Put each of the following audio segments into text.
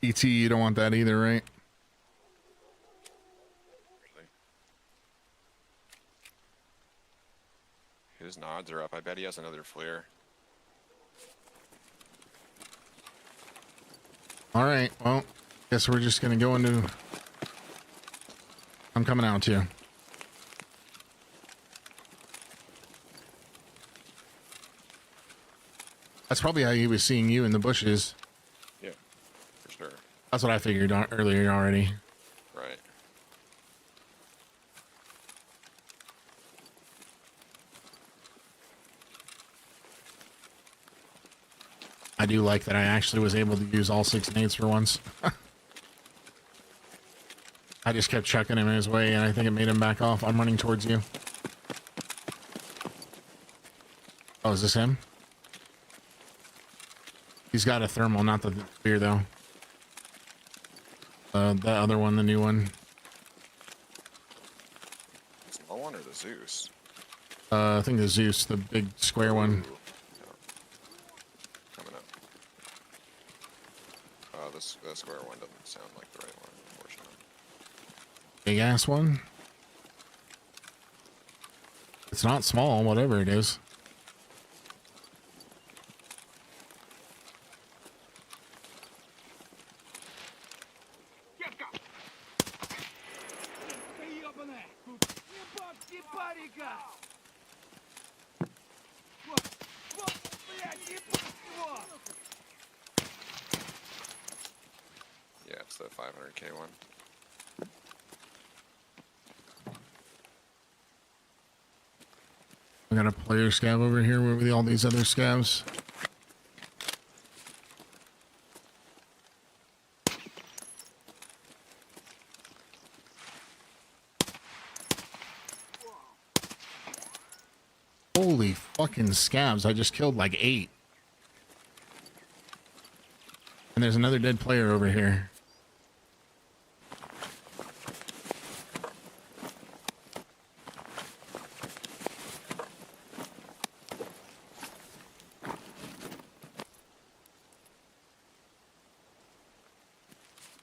ET, you don't want that either, right? Really. His nods are up. I bet he has another flare. All right, well, guess we're just gonna go into... I'm coming out to you. That's probably how he was seeing you in the bushes. Yeah, for sure. That's what I figured earlier already. Right. I do like that I actually was able to use all 6 nades for once. I just kept chucking him his way, and I think it made him back off. I'm running towards you. Oh, is this him? He's got a thermal, not the spear, though. The other one, the new one. Small one or the Zeus? I think the Zeus, the big square one. Ooh. Coming up. The square one doesn't sound like the right one, unfortunately. Big ass one. It's not small, whatever it is. Yeah, it's the 500k one. We got a player scab over here with all these other scabs. Holy fucking scabs. I just killed like 8. And there's another dead player over here.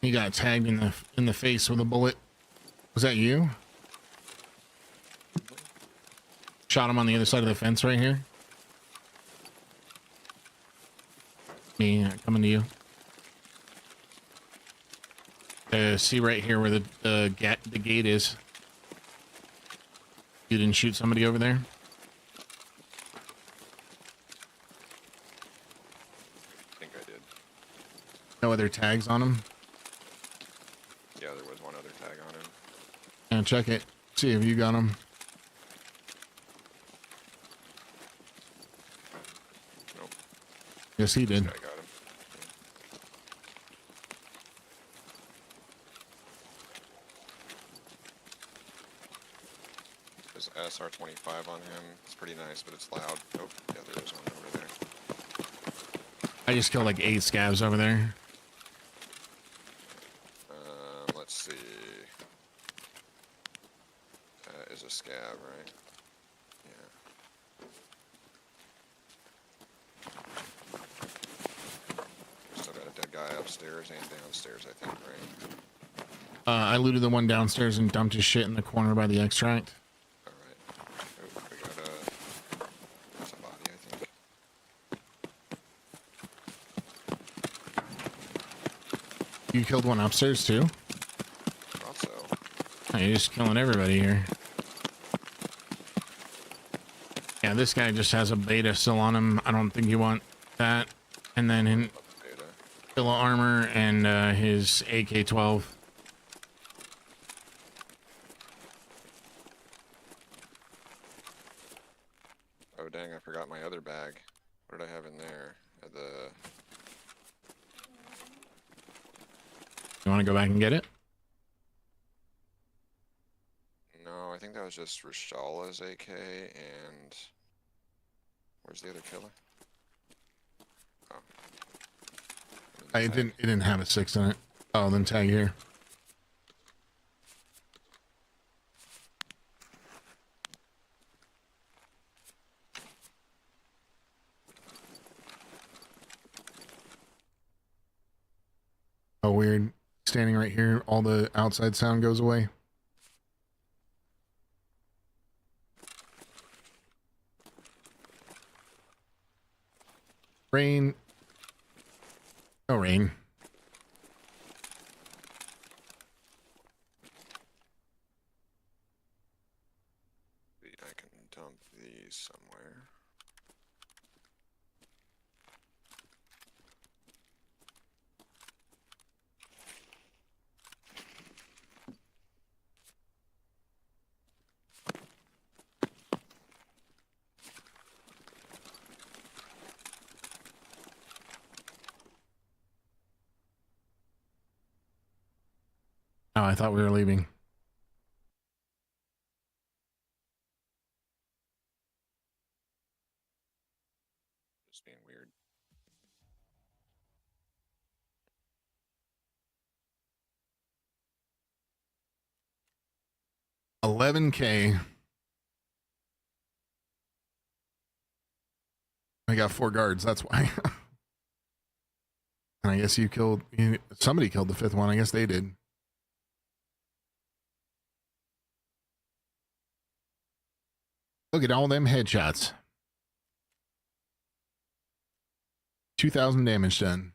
He got tagged in the face with a bullet. Was that you? Shot him on the other side of the fence right here. Me coming to you. See right here where the gate is. You didn't shoot somebody over there? I think I did. No other tags on him? Yeah, there was one other tag on him. Yeah, check it. See if you got him. Nope. Yes, he did. This guy got him. There's SR-25 on him. It's pretty nice, but it's loud. Oh, yeah, there is one over there. I just killed like 8 scabs over there. Let's see. That is a scab, right? Yeah. Still got a dead guy upstairs and downstairs, I think, right? I looted the one downstairs and dumped his shit in the corner by the extract. Alright. Oh, we got somebody, I think. You killed one upstairs too? Thought so. Oh, you're just killing everybody here. Yeah, this guy just has a beta still on him. I don't think you want that. And then in Villa armor and his AK-12. Oh dang, I forgot my other bag. What did I have in there? You want to go back and get it? No, I think that was just Rashala's AK and... Where's the other killer? Oh. It didn't have a 6 in it. Oh, then tag here. Oh, weird. Standing right here, all the outside sound goes away. Rain. No rain. I can dump these somewhere. Oh, I thought we were leaving. Just being weird. $11K. I got 4 guards. That's why. And I guess somebody killed the 5th one. I guess they did. Look at all them headshots. 2,000 damage done.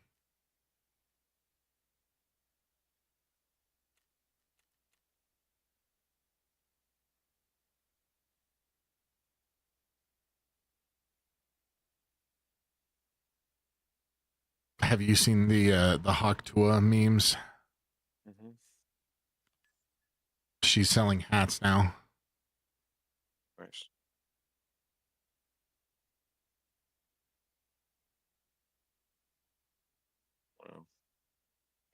Have you seen the Hawk Tua memes? Mm-hmm. She's selling hats now. Nice. Well,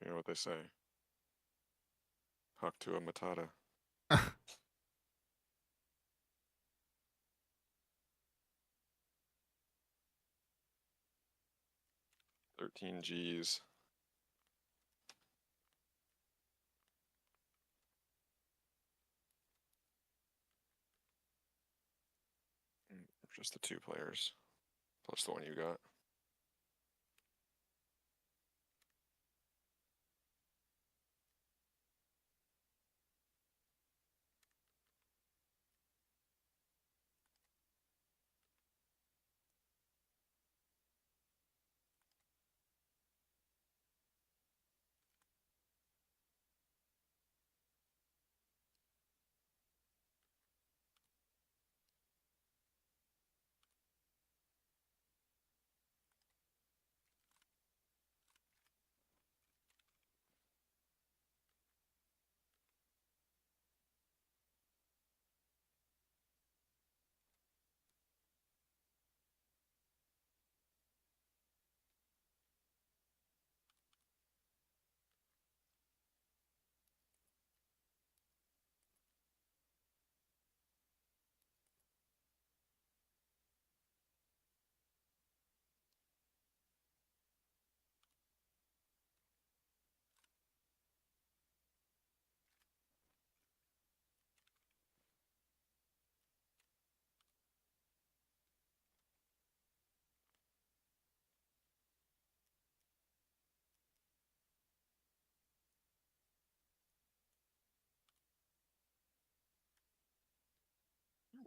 you know what they say. Haktua Matata. 13 G's. Just the 2 players. Plus the one you got.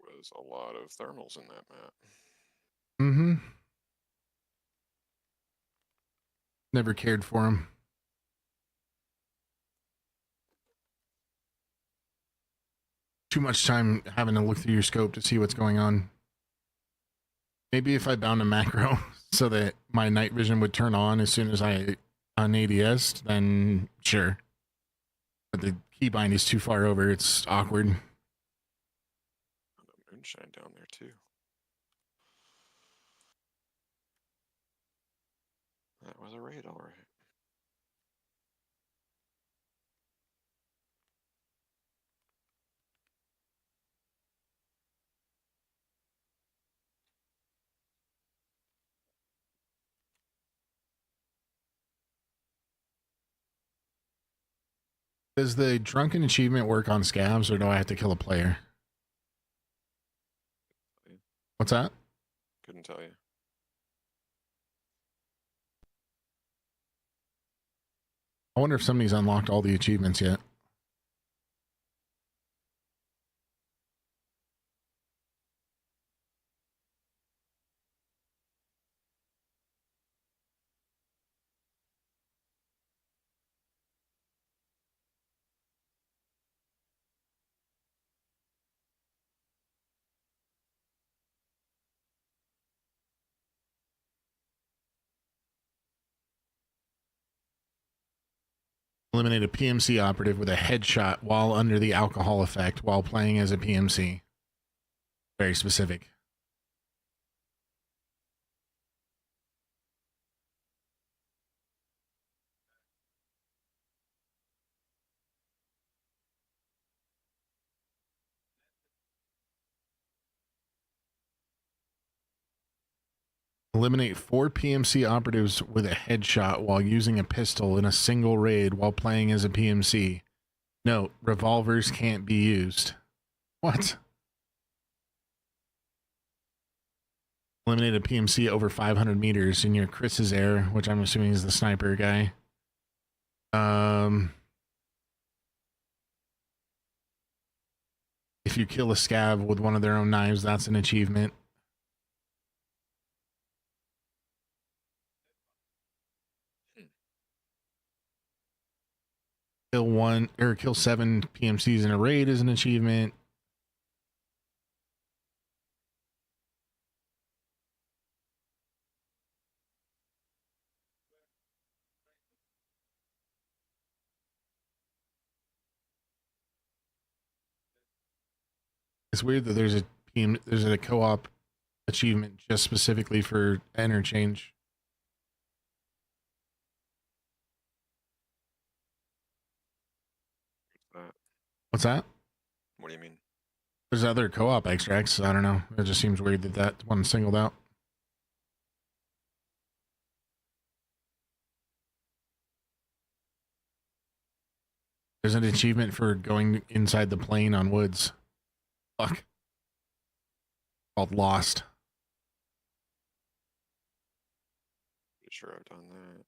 There was a lot of thermals in that map. Mm-hmm. Never cared for him. Too much time having to look through your scope to see what's going on. Maybe if I bound a macro so that my night vision would turn on as soon as I on ADS, then sure. But the keybind is too far over. It's awkward. The moonshine down there too. That was a raid, all right. Does the drunken achievement work on scabs, or do I have to kill a player? What's that? Couldn't tell you. I wonder if somebody's unlocked all the achievements yet. Eliminate a PMC operative with a headshot while under the alcohol effect while playing as a PMC. Very specific. Eliminate 4 PMC operatives with a headshot while using a pistol in a single raid while playing as a PMC. Note, revolvers can't be used. What? Eliminate a PMC over 500 meters in your Chris's air, which I'm assuming is the sniper guy. If you kill a scav with one of their own knives, that's an achievement. Kill 7 PMCs in a raid is an achievement. It's weird that there's a co-op achievement just specifically for interchange. What's that? What do you mean? There's other co-op extracts. I don't know. It just seems weird that that one's singled out. There's an achievement for going inside the plane on Woods. Fuck. Called Lost. Pretty sure I've done that.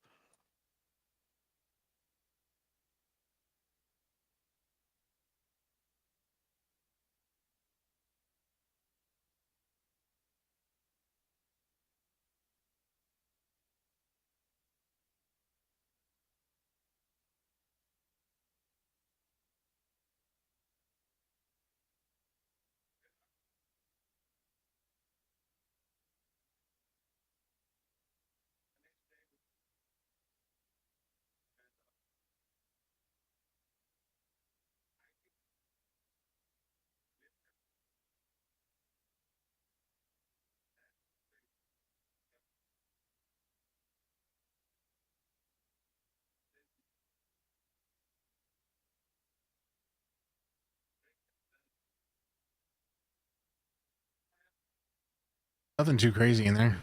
Nothing too crazy in there.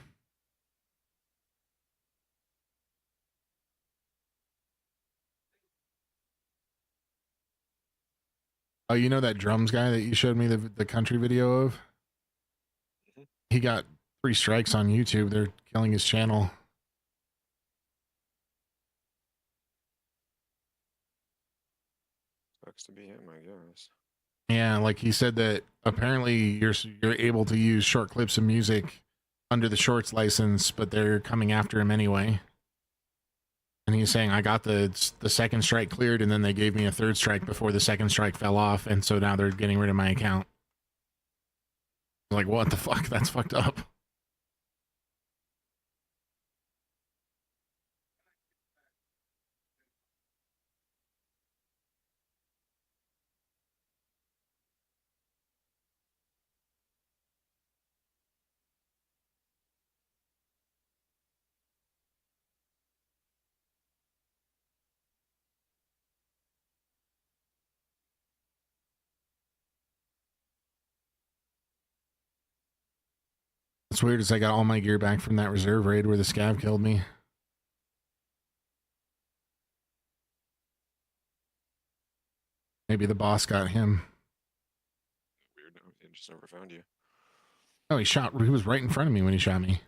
Oh, you know that drums guy that you showed me the country video of? He got 3 strikes on YouTube. They're killing his channel. Sucks to be him, I guess. Yeah, like he said that apparently you're able to use short clips of music under the shorts license, but they're coming after him anyway. And he's saying I got the second strike cleared, and then they gave me a 3rd strike before the 2nd strike fell off, and so now they're getting rid of my account. Like, what the fuck? That's fucked up. What's weird is I got all my gear back from that reserve raid where the scav killed me. Maybe the boss got him. Weird. He just never found you. Oh, he was right in front of me when he shot me.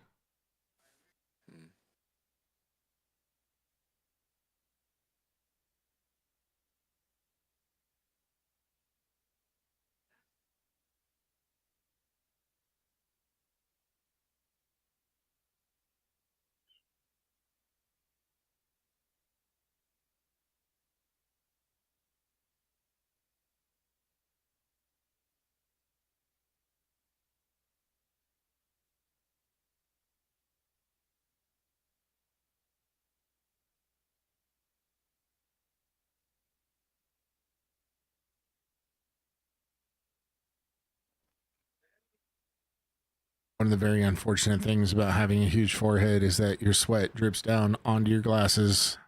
One of the very unfortunate things about having a huge forehead is that your sweat drips down onto your glasses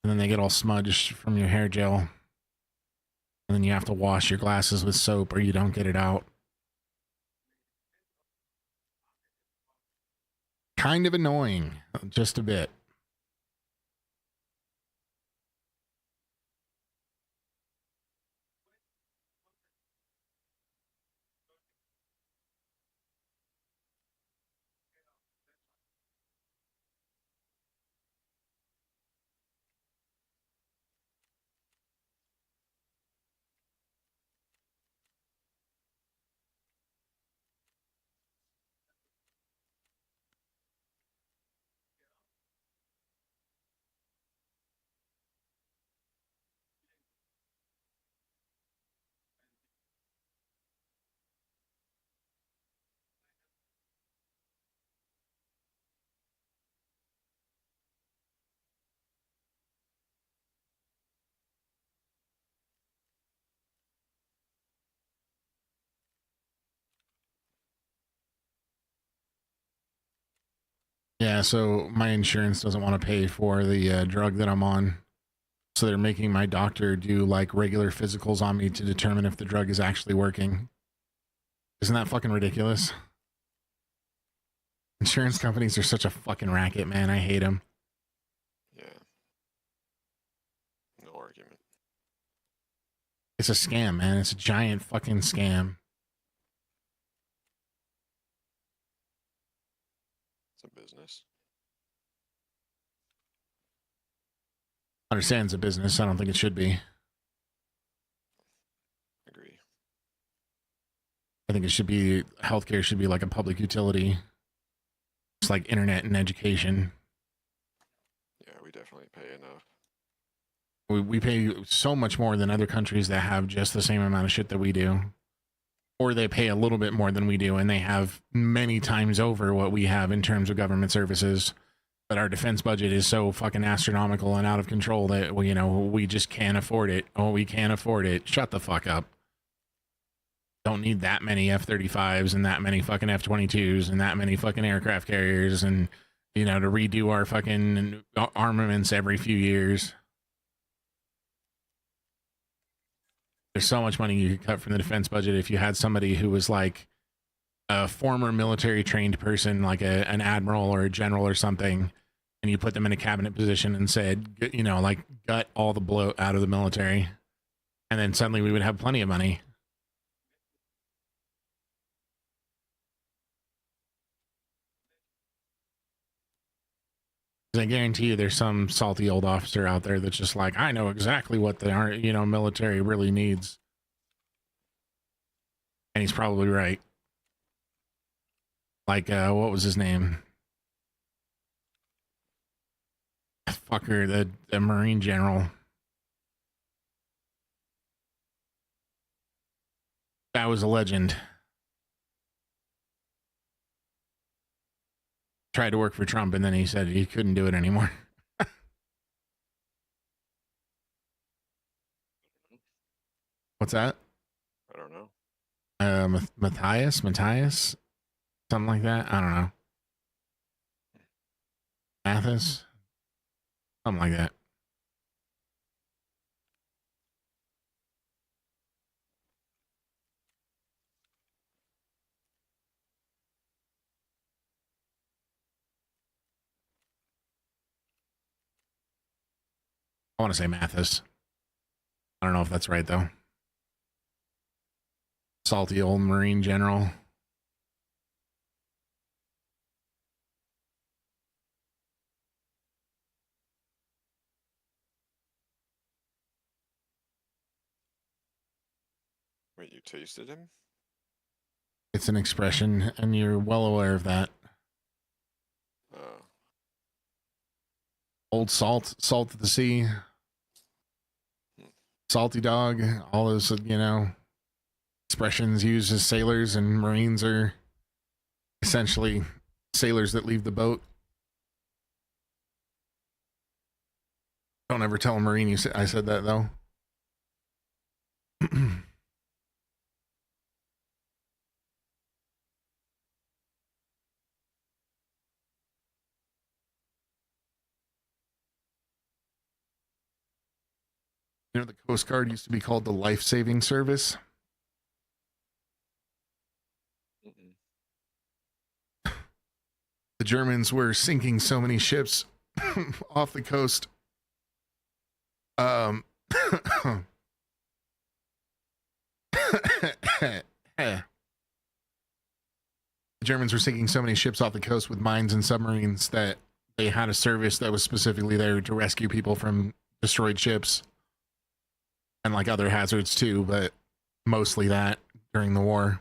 and then they get all smudged from your hair gel. And then you have to wash your glasses with soap or you don't get it out. Kind of annoying, just a bit. Yeah, so my insurance doesn't want to pay for the drug that I'm on. So they're making my doctor do like regular physicals on me to determine if the drug is actually working. Isn't that fucking ridiculous? Insurance companies are such a fucking racket, man. I hate them. Yeah. No argument. It's a scam, man. It's a giant fucking scam. It's a business. I understand it's a business. I don't think it should be. Agree. I think it should be, healthcare should be like a public utility. It's like internet and education. Yeah, we definitely pay enough. We pay so much more than other countries that have just the same amount of shit that we do. Or they pay a little bit more than we do, and they have many times over what we have in terms of government services. But our defense budget is so fucking astronomical and out of control that we just can't afford it. Oh, we can't afford it. Shut the fuck up. Don't need that many F-35s and that many fucking F-22s and that many fucking aircraft carriers and to redo our fucking armaments every few years. There's so much money you could cut from the defense budget if you had somebody who was like a former military trained person, like an admiral or a general or something, and you put them in a cabinet position and said, like gut all the bloat out of the military, and then suddenly we would have plenty of money. I guarantee you there's some salty old officer out there that's just like, I know exactly what the military really needs. And he's probably right. Like, what was his name? Fucker, the Marine general. That was a legend. Tried to work for Trump, and then he said he couldn't do it anymore. What's that? I don't know. Matthias, something like that. I don't know. Mathis, something like that. I want to say Mathis. I don't know if that's right though. Salty old Marine general. Wait, you tasted him? It's an expression, and you're well aware of that. Oh. Old salt at the sea. Salty dog. All those, expressions used as sailors, and Marines are essentially sailors that leave the boat. Don't ever tell a Marine I said that, though. You know, the Coast Guard used to be called the Life Saving Service. The Germans were sinking so many ships off the coast. The Germans were sinking so many ships off the coast with mines and submarines that they had a service that was specifically there to rescue people from destroyed ships and like other hazards too, but mostly that during the war.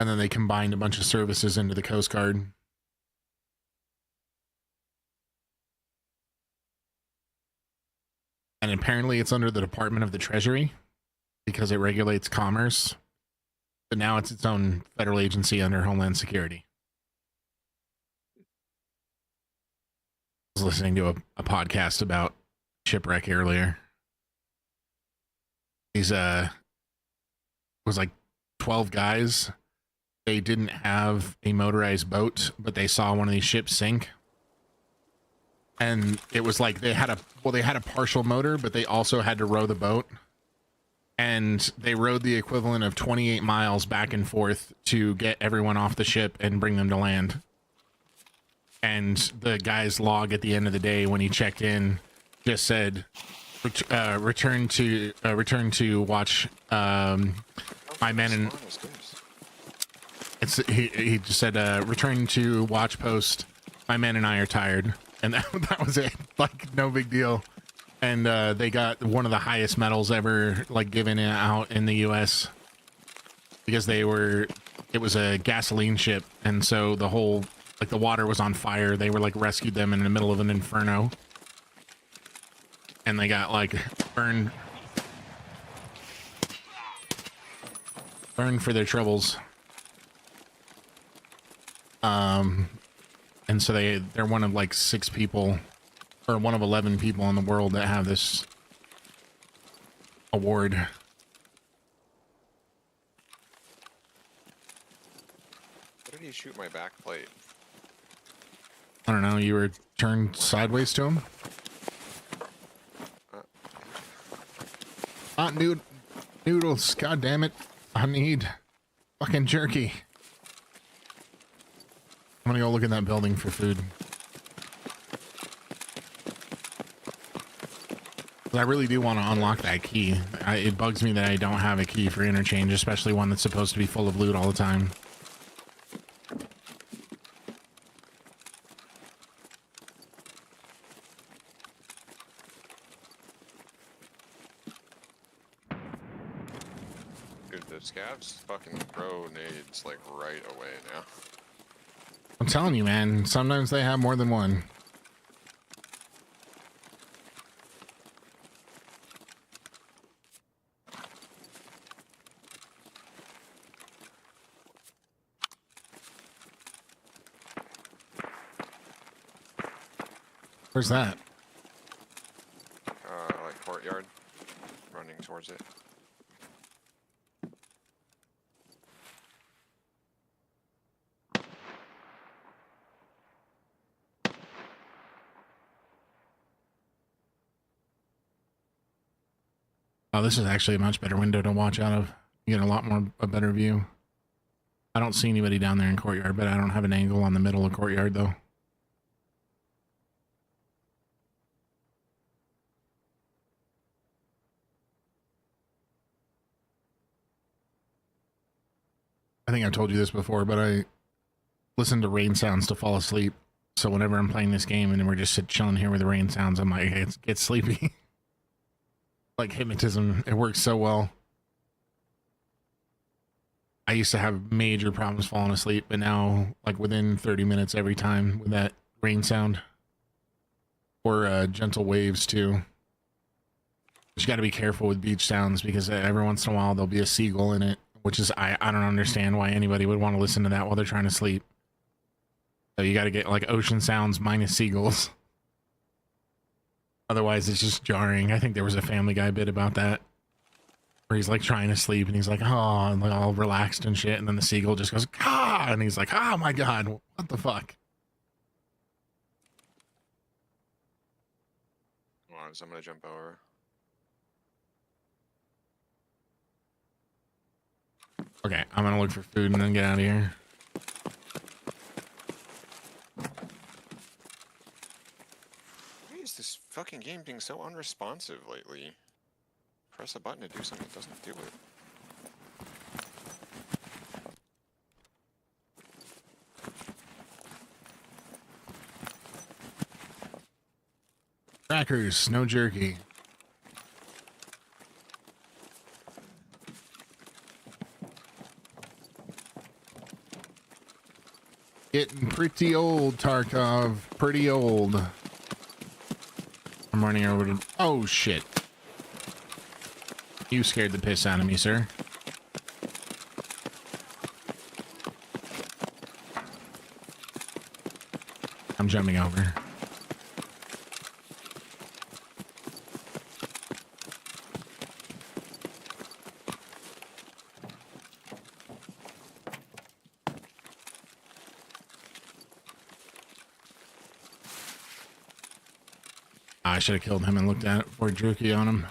And then they combined a bunch of services into the Coast Guard. And apparently it's under the Department of the Treasury because it regulates commerce. But now it's its own federal agency under Homeland Security. I was listening to a podcast about shipwreck earlier. These was like 12 guys. They didn't have a motorized boat, but they saw one of these ships sink. And it was like they had a partial motor, but they also had to row the boat. And they rowed the equivalent of 28 miles back and forth to get everyone off the ship and bring them to land. And the guy's log at the end of the day when he checked in just said, return to watch my men and he just said return to watch post, my men and I are tired. And that was it. Like, no big deal. And they got one of the highest medals ever like given out in the US because it was a gasoline ship, and so the whole like the water was on fire. They were like rescued them in the middle of an inferno, and they got like burned for their troubles. And so they're one of like 6 people, or one of 11 people in the world that have this award. What did he shoot my back plate? I don't know, you were turned sideways to him? Hot noodles, god damn it. I need fucking jerky. I'm gonna go look in that building for food. I really do want to unlock that key. It bugs me that I don't have a key for interchange, especially one that's supposed to be full of loot all the time. Dude, the scavs fucking throw nades like right away now. I'm telling you, man, sometimes they have more than one. Where's that? Like courtyard, running towards it. Oh, this is actually a much better window to watch out of. You get a better view. I don't see anybody down there in courtyard, but I don't have an angle on the middle of courtyard though. I think I've told you this before, but I listen to rain sounds to fall asleep. So whenever I'm playing this game and we're just chilling here with the rain sounds, I'm like, hey, get sleepy. Like hypnotism, it works so well. I used to have major problems falling asleep, but now, like within 30 minutes every time with that rain sound. Or gentle waves too. But you got to be careful with beach sounds because every once in a while there'll be a seagull in it, which is, I don't understand why anybody would want to listen to that while they're trying to sleep. So you got to get like ocean sounds minus seagulls. Otherwise, it's just jarring. I think there was a Family Guy bit about that, where he's like trying to sleep and he's like, oh, and like all relaxed and shit, and then the seagull just goes, ah, and he's like, oh my god, what the fuck? Come on, so I'm gonna jump over. Okay, I'm gonna look for food and then get out of here. Why is this fucking game being so unresponsive lately? Press a button to do something, it doesn't do it. Crackers, no jerky. Getting pretty old, Tarkov. Pretty old. I'm running over to... Oh, shit. You scared the piss out of me, sir. I'm jumping over. I should have killed him and looked at it before Druki on him.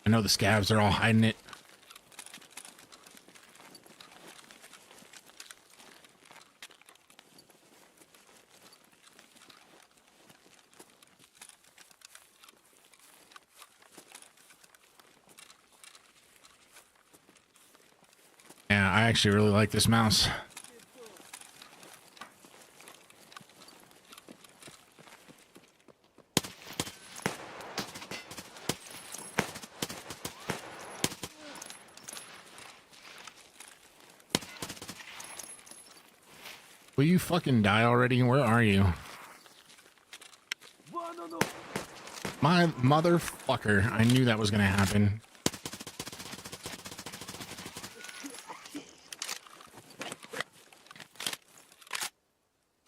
I know the scavs are all hiding it. Yeah, I actually really like this mouse. Will you fucking die already? Where are you? My motherfucker. I knew that was gonna happen.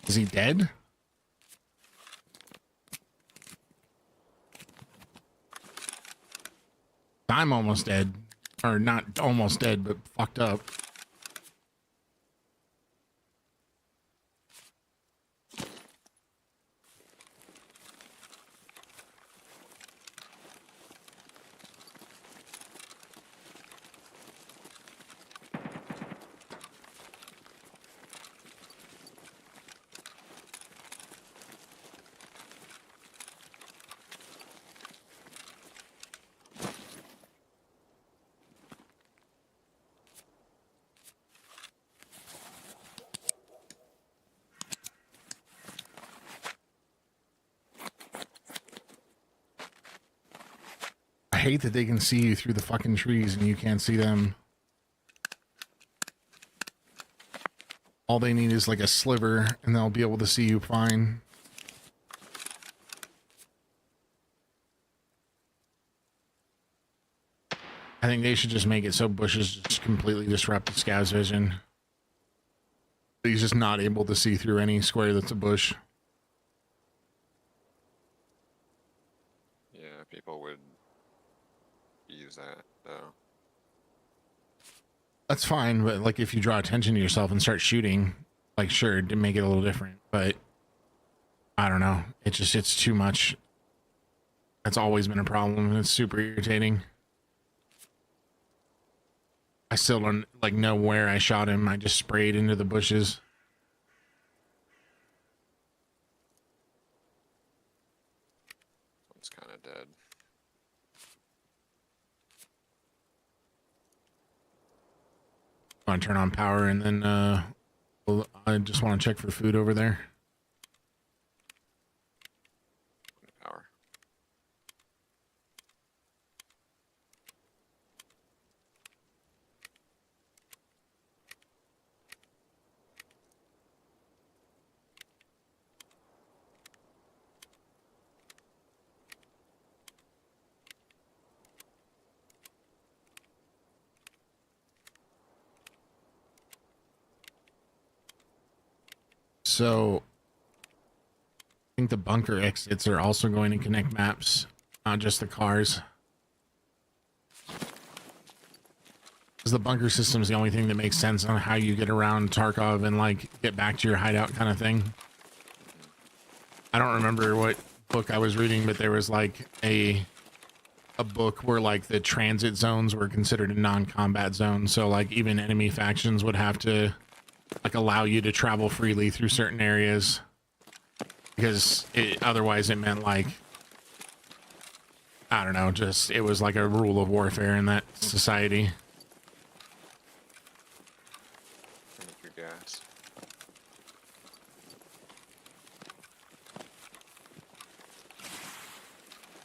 Is he dead? I'm almost dead. Or not almost dead, but fucked up. I hate that they can see you through the fucking trees and you can't see them. All they need is like a sliver and they'll be able to see you fine. I think they should just make it so bushes just completely disrupt the scav's vision. He's just not able to see through any square that's a bush. Yeah, people would use that, though. That's fine, but like if you draw attention to yourself and start shooting, like sure, to make it a little different, but I don't know. It's too much. That's always been a problem and it's super irritating. I still don't like know where I shot him. I just sprayed into the bushes. One's kind of dead. I want to turn on power and then well, I just want to check for food over there. Power. So I think the bunker exits are also going to connect maps, not just the cars. Because the bunker system is the only thing that makes sense on how you get around Tarkov and like get back to your hideout kind of thing. I don't remember what book I was reading, but there was like a a book where like the transit zones were considered a non-combat zone, so like even enemy factions would have to like allow you to travel freely through certain areas, because otherwise it meant like, I don't know, just it was like a rule of warfare in that society. Your gas.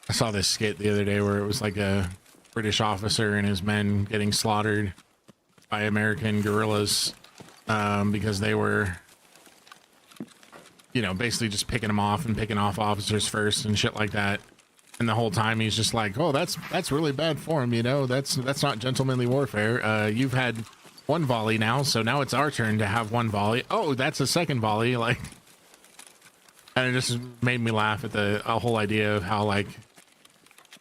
I saw this skit the other day where it was like a British officer and his men getting slaughtered by American guerrillas because they were, you know, basically just picking them off and picking off officers first and shit like that. And the whole time he's just like, oh, that's really bad form, you know, that's not gentlemanly warfare. You've had one volley now, so now it's our turn to have one volley. Oh, that's a second volley. Like, and it just made me laugh at the whole idea of how, like,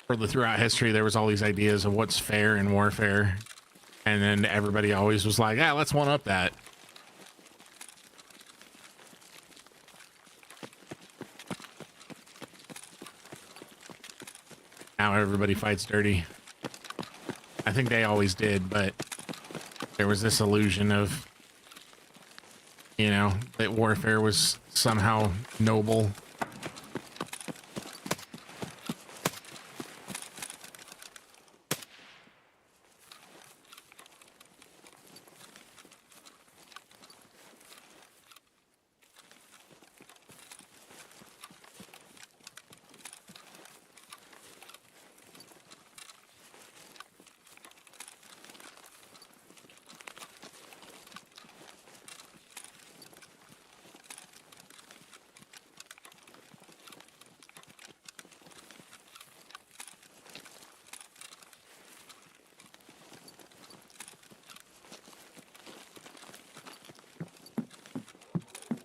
throughout history there was all these ideas of what's fair in warfare, and then everybody always was like, yeah, let's one up that. Now everybody fights dirty. I think they always did, but there was this illusion of, you know, that warfare was somehow noble.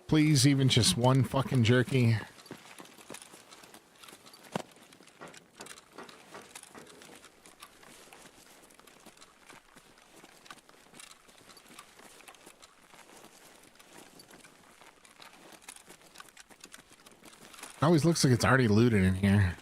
Please, even just one fucking jerky. It always looks like it's already looted in here.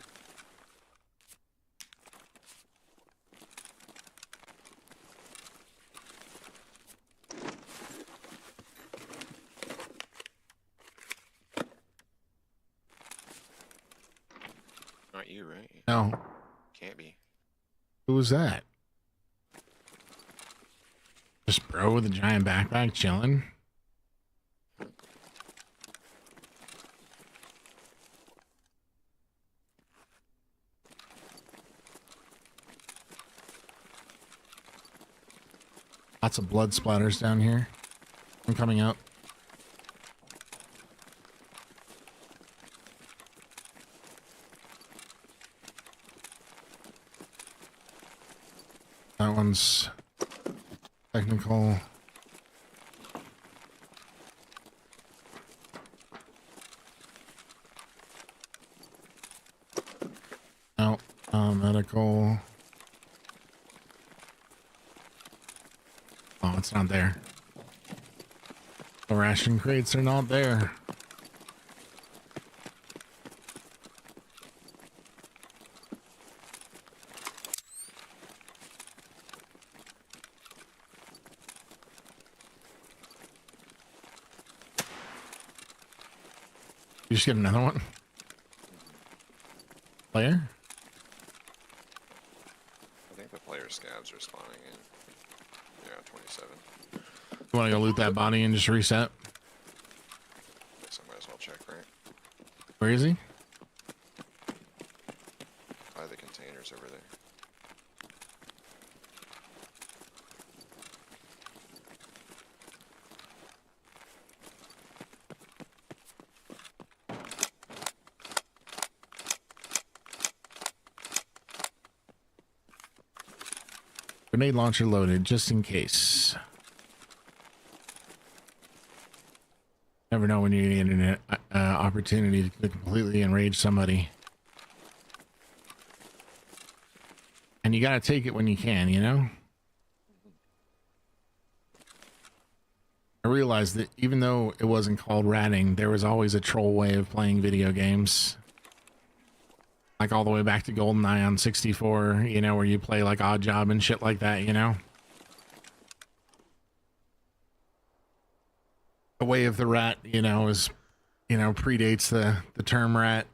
Not you, right? No. Can't be. Who was that? Just bro with a giant backpack chilling. Lots of blood splatters down here. I'm coming up. That one's technical. No, medical. Oh, it's not there. The ration crates are not there. You just get another one? Player? I think the player scabs are spawning in. Yeah, 27. You want to go loot that body and just reset? Guess I might as well check, right? Where is he? By the containers over there. Grenade launcher loaded, just in case. Never know when you're getting an opportunity to completely enrage somebody. And you gotta take it when you can, you know? I realized that even though it wasn't called ratting, there was always a troll way of playing video games. like all the way back to GoldenEye on 64, you know, where you play like Odd Job and shit like that, you know? The Way of the Rat, you know, is, you know, predates the term rat.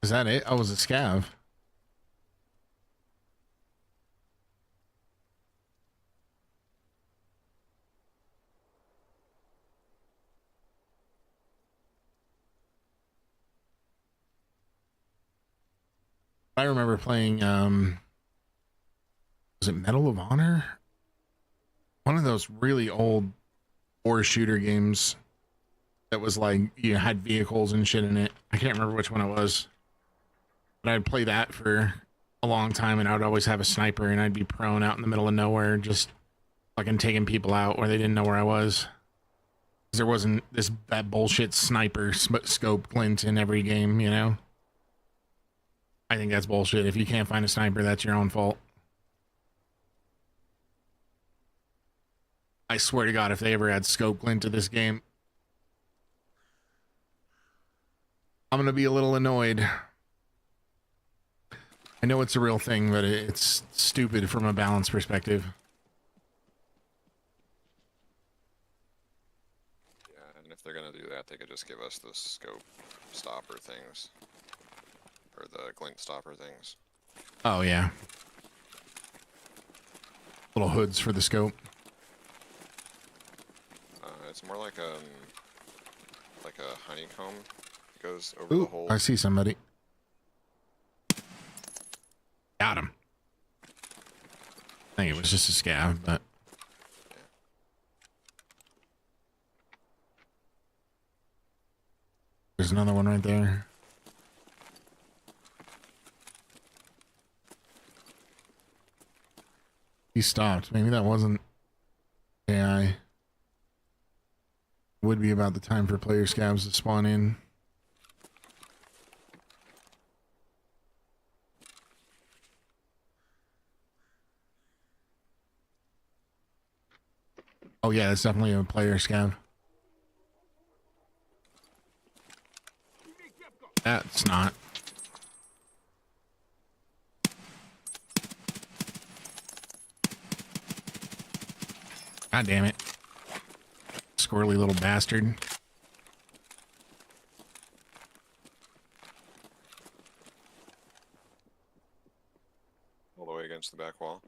Is that it? Oh, it was a scav. I remember playing, was it Medal of Honor? One of those really old war shooter games that was like, you had vehicles and shit in it. I can't remember which one it was, but I'd play that for a long time, and I would always have a sniper, and I'd be prone out in the middle of nowhere, just fucking taking people out where they didn't know where I was. 'Cause there wasn't that bullshit sniper scope glint in every game, you know? I think that's bullshit. If you can't find a sniper, that's your own fault. I swear to God, if they ever had scope glint to this game, I'm gonna be a little annoyed. I know it's a real thing, but it's stupid from a balance perspective. Yeah, and if they're gonna do that, they could just give us the scope stopper things. Or the glint stopper things. Oh, yeah. Little hoods for the scope. It's more like a honeycomb. It goes over the Ooh, hole. I see somebody. Got him. I think it was just a scav, but... There's another one right there. He stopped. Maybe that wasn't AI. Would be about the time for player scavs to spawn in. Oh yeah, it's definitely a player scav. That's not. God damn it. Squirrely little bastard. All the way against the back wall.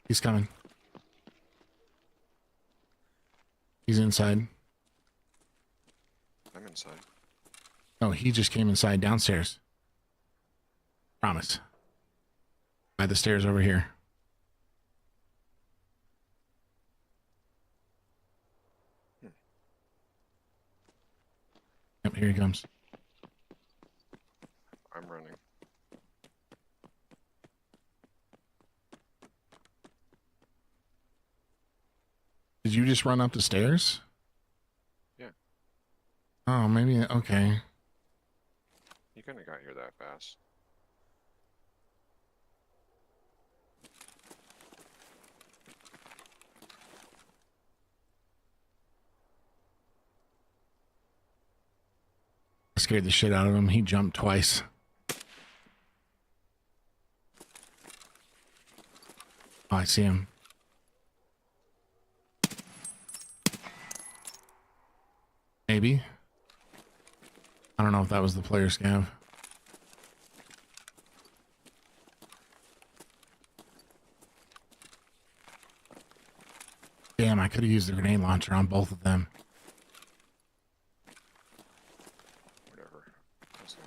He's coming. He's inside. I'm inside. Oh, he just came inside downstairs. Promise. By the stairs over here. Yep, here he comes. I'm running. Did you just run up the stairs? Yeah. Oh, maybe. Okay. You couldn't have got here that fast. I scared the shit out of him. He jumped twice. Oh, I see him. Maybe. I don't know if that was the player scav. Damn, I could have used the grenade launcher on both of them. Whatever. That's not...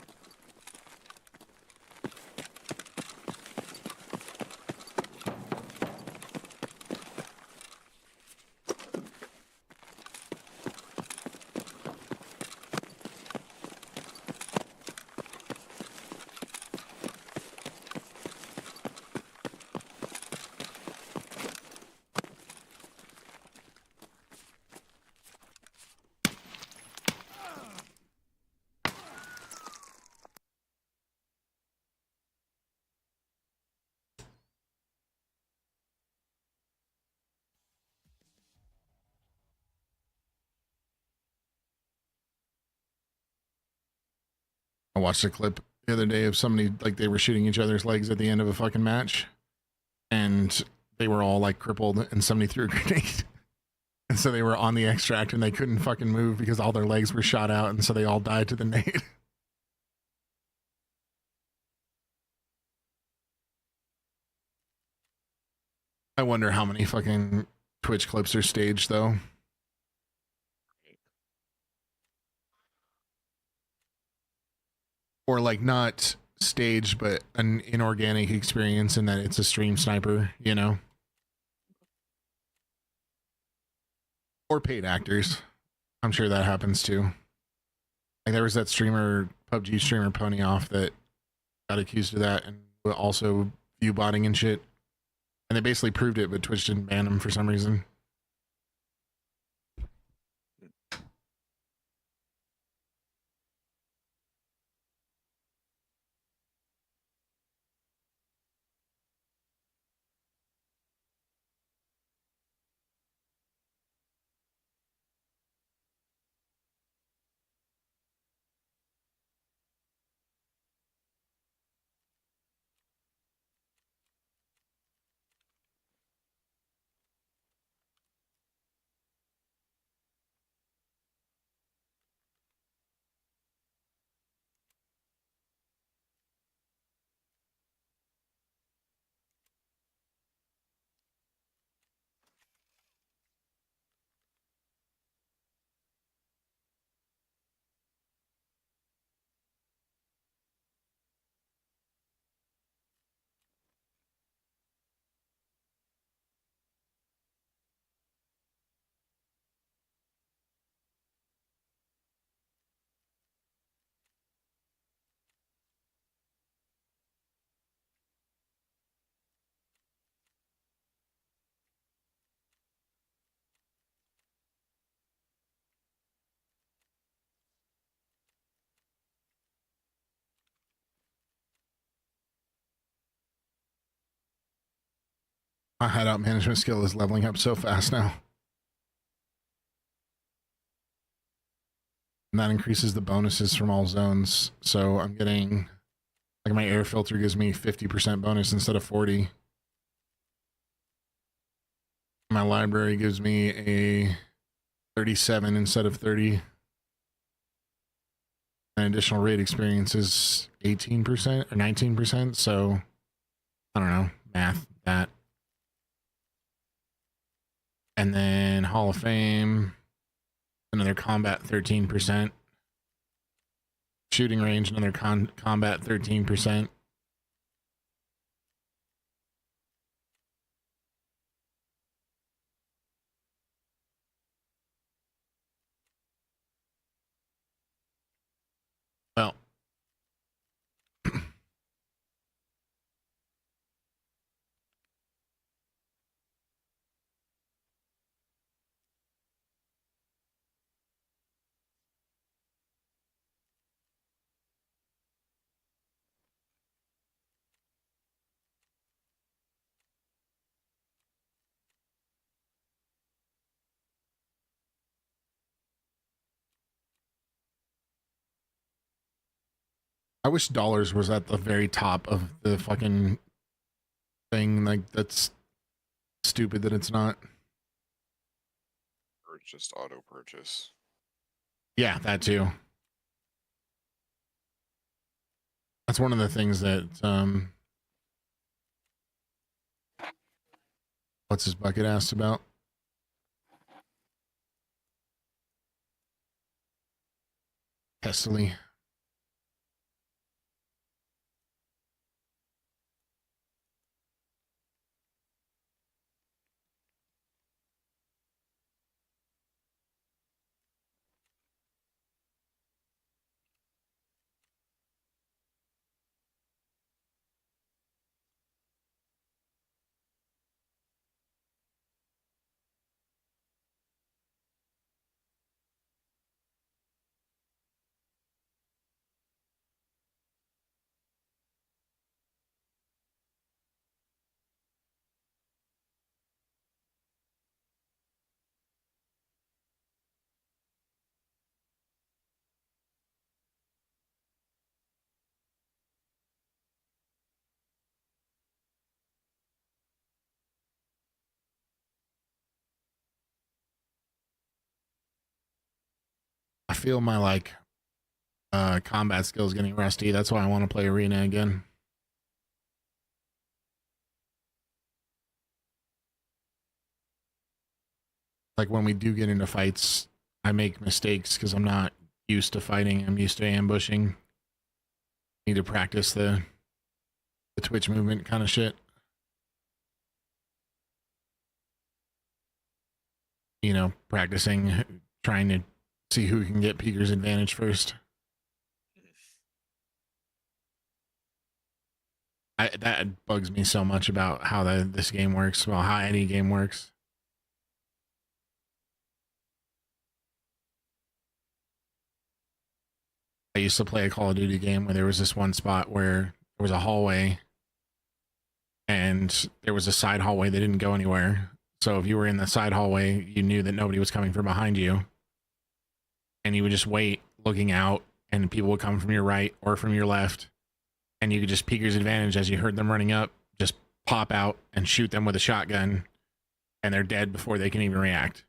I watched a clip the other day of somebody like they were shooting each other's legs at the end of a fucking match, and they were all like crippled, and somebody threw a grenade. And so they were on the extract and they couldn't fucking move because all their legs were shot out, and so they all died to the nade. I wonder how many fucking Twitch clips are staged though. Or like not staged, but an inorganic experience in that it's a stream sniper, you know? Or paid actors. I'm sure that happens too. Like there was that streamer, PUBG streamer Pony Off, that got accused of that and also view botting and shit. And they basically proved it, but Twitch didn't ban him for some reason. My hideout management skill is leveling up so fast now. And that increases the bonuses from all zones. So I'm getting, like, my air filter gives me 50% bonus instead of 40. My library gives me a 37 instead of 30. An additional raid experience is 18% or 19%. So I don't know, math that. And then Hall of Fame, another combat 13%. Shooting range, another combat 13%. Well, I wish dollars was at the very top of the fucking thing. Like, that's stupid that it's not. Or just auto purchase. Yeah, that too. That's one of the things that what's his bucket asked about. Hestily. I feel my like combat skills getting rusty. That's why I want to play arena again. Like when we do get into fights, I make mistakes because I'm not used to fighting. I'm used to ambushing. Need to practice the twitch movement kind of shit. You know, practicing, trying to see who can get Peeker's advantage first. That bugs me so much about how this game works, well, how any game works. I used to play a Call of Duty game where there was this one spot where there was a hallway and there was a side hallway that didn't go anywhere. So if you were in the side hallway, you knew that nobody was coming from behind you. And you would just wait looking out and people would come from your right or from your left. And you could just Peeker's advantage as you heard them running up, just pop out and shoot them with a shotgun. And they're dead before they can even react.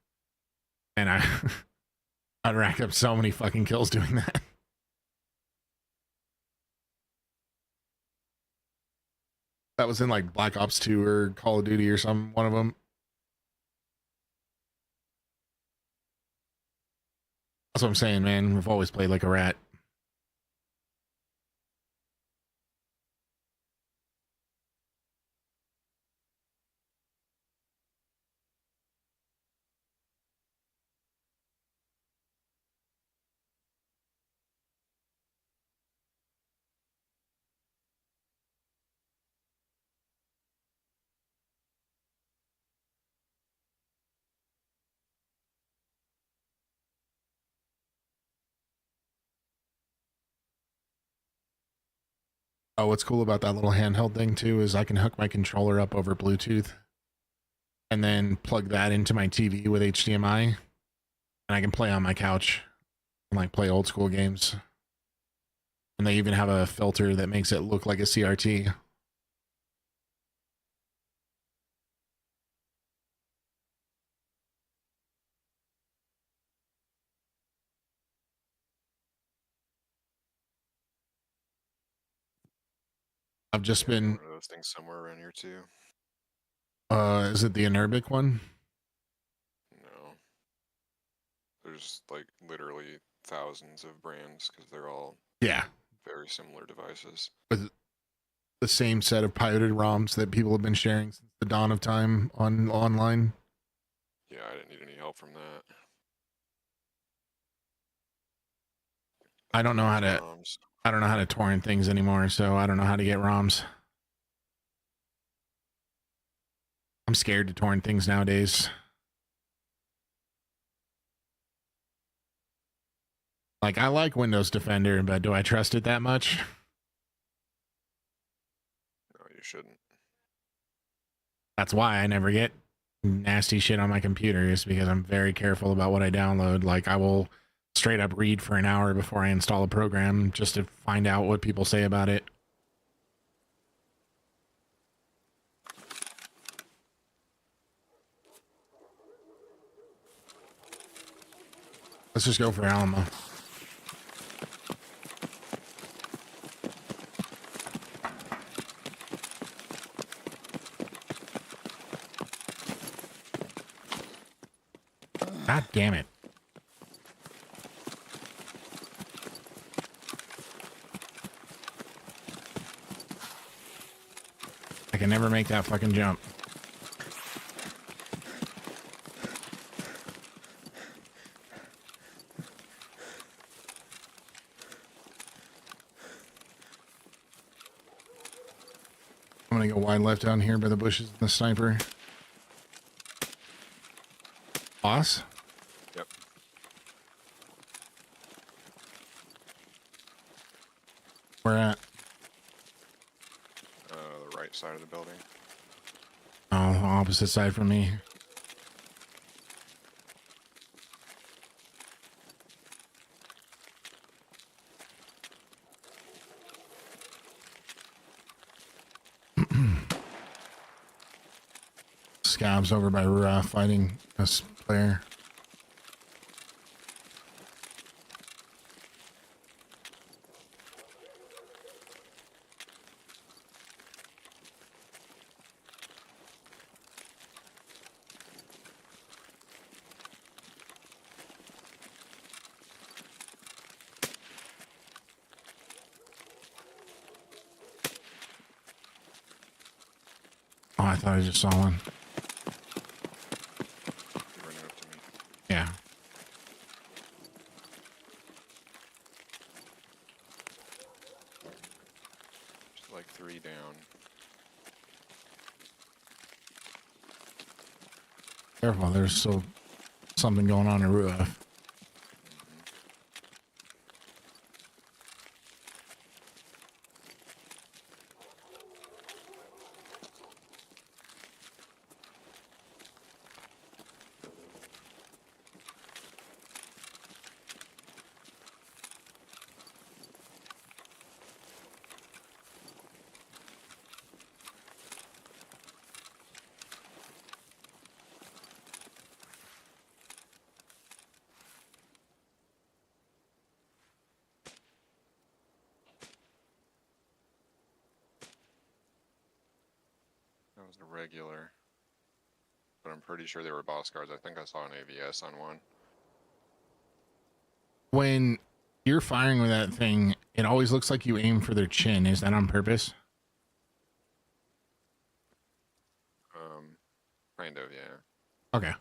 And I'd rack up so many fucking kills doing that. That was in like Black Ops 2 or Call of Duty or one of them. That's what I'm saying, man. We've always played like a rat. Oh, what's cool about that little handheld thing too is I can hook my controller up over Bluetooth and then plug that into my TV with HDMI and I can play on my couch and like play old school games. And they even have a filter that makes it look like a CRT. I've just been One of those things somewhere around here too. Is it the Enerbic one? No. There's like literally thousands of brands because they're all Yeah. very similar devices. With the same set of pirated ROMs that people have been sharing since the dawn of time online. Yeah, I didn't need any help from that. I don't know how to ROMs. I don't know how to torrent things anymore, so I don't know how to get ROMs. I'm scared to torrent things nowadays. Like, I like Windows Defender, but do I trust it that much? No, you shouldn't. That's why I never get nasty shit on my computer, is because I'm very careful about what I download. Like, I will straight up read for an hour before I install a program just to find out what people say about it. Let's just go for Alamo. God damn it. I can never make that fucking jump. I'm gonna go wide left down here by the bushes and the sniper. Boss? Yep. Where at? The right side of the building. Oh, opposite side from me. Scabs over by fighting this player. I thought I just saw one. You're running up to me. Yeah. Just like 3 down. Careful, there's still something going on in Route F. That was a regular. But I'm pretty sure they were boss guards. I think I saw an AVS on one. When you're firing with that thing, it always looks like you aim for their chin. Is that on purpose? Kind of, yeah. Okay.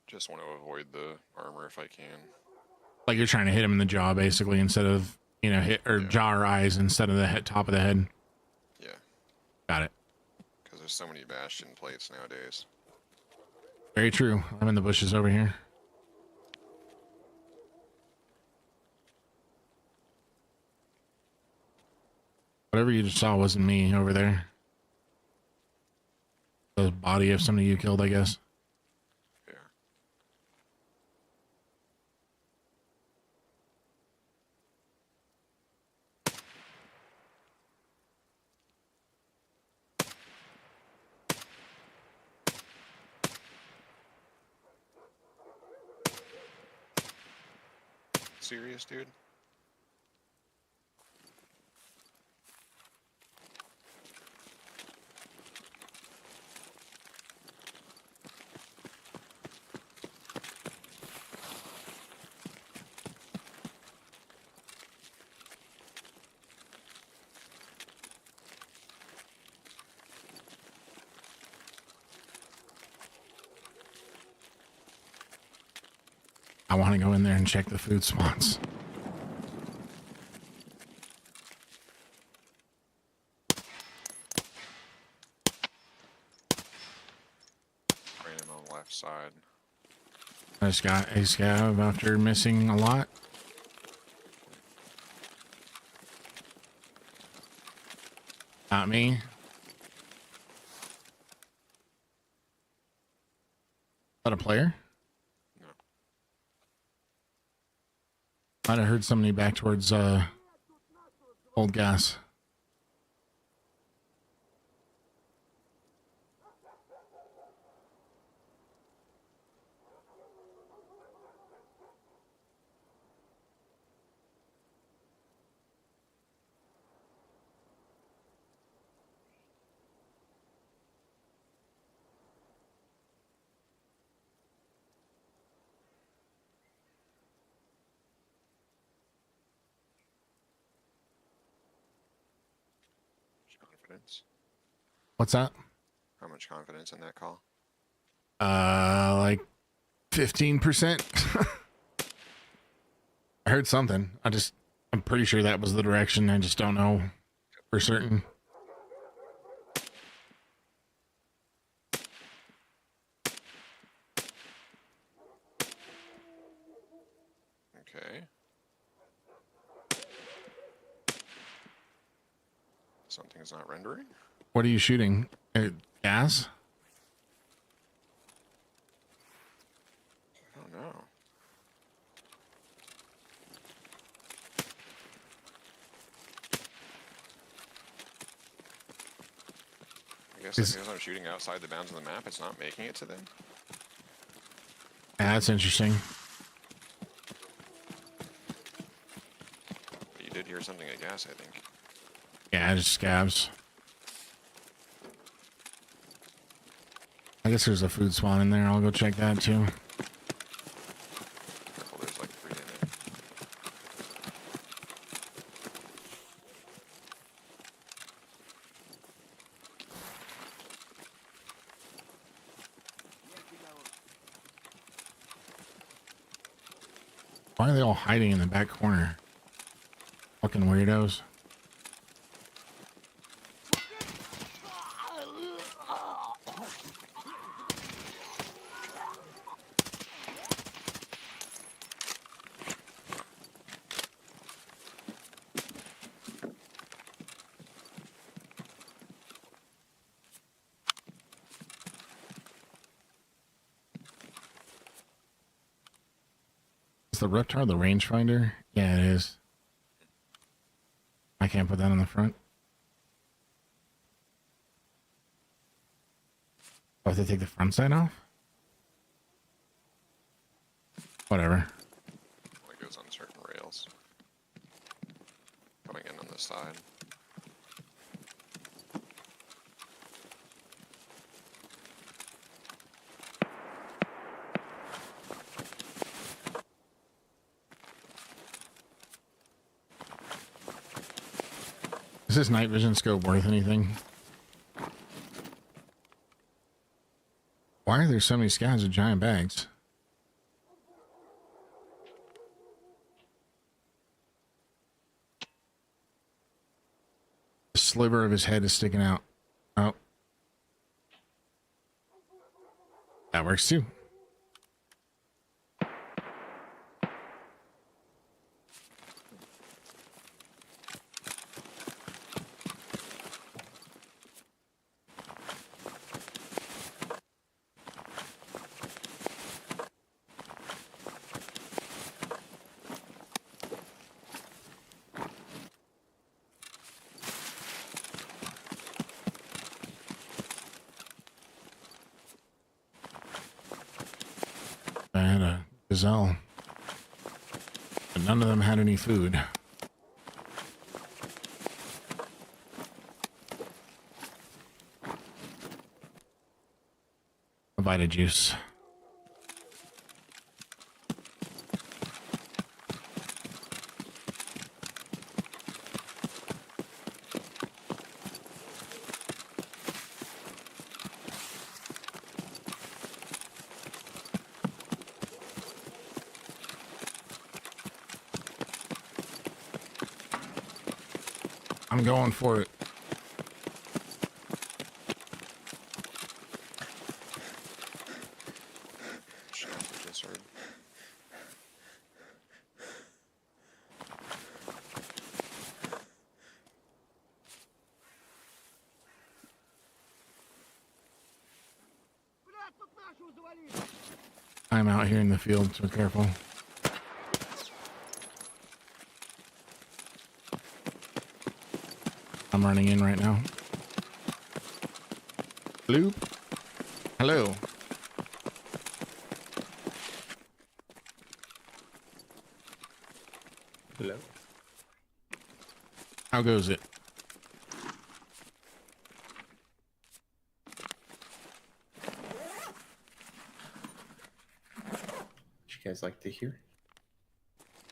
Just want to avoid the armor if I can. Like you're trying to hit him in the jaw, basically, instead of, you know, hit or jaw or eyes instead of the top of the head. Yeah. Got it. Because there's so many Bastion plates nowadays. Very true. I'm in the bushes over here. Whatever you just saw wasn't me over there. The body of somebody you killed, I guess. Yeah. Serious, dude? I want to go in there and check the food spawns. Ran him on the left side. I just got a scav after missing a lot. Not me. Is that a player? No. Might have heard somebody back towards old gas. Confidence. What's that? How much confidence in that call? Like 15%. I heard something. I'm pretty sure that was the direction. I just don't know for certain. Okay. Something's not rendering? What are you shooting? Gas? I don't know. I guess because I'm shooting outside the bounds of the map, it's not making it to them. Yeah, that's interesting. But you did hear something at gas, I think. Yeah, just scabs. I guess there's a food spawn in there. I'll go check that too. Careful, there's like 3 in it. Why are they all hiding in the back corner? Fucking weirdos. Is the Reptar the rangefinder? Yeah, it is. I can't put that on the front. Oh, if they take the front side off? Whatever. Well, it goes on certain rails. Coming in on this side. Is this night vision scope worth anything? Why are there so many scavs with giant bags? The sliver of his head is sticking out. Oh. That works too. I had a gazelle, but none of them had any food. A Vita juice. I'm going for it. Shaft just heard. I'm out here in the field, so careful. I'm running in right now. Bloop. Hello. Hello. How goes it? Would you guys like to hear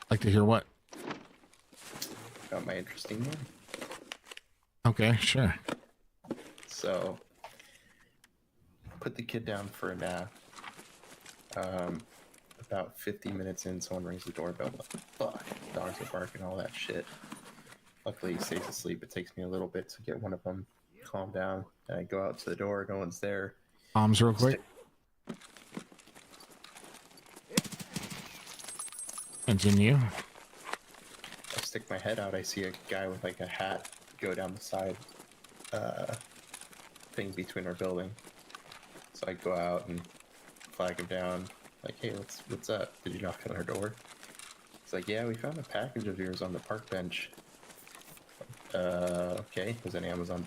Like to hear what? about my interesting one? Okay, sure. So, put the kid down for a nap. About 50 minutes in, someone rings the doorbell. Like, fuck, dogs are barking, all that shit. Luckily, he stays asleep. It takes me a little bit to get one of them calmed down. And I go out to the door, no one's there. Bombs real quick. Continue. I stick my head out. I see a guy with like a hat go down the side thing between our building. So I go out and flag him down. Like, hey, what's up? Did you knock on our door? He's like, yeah, we found a package of yours on the park bench. Okay, it was an Amazon.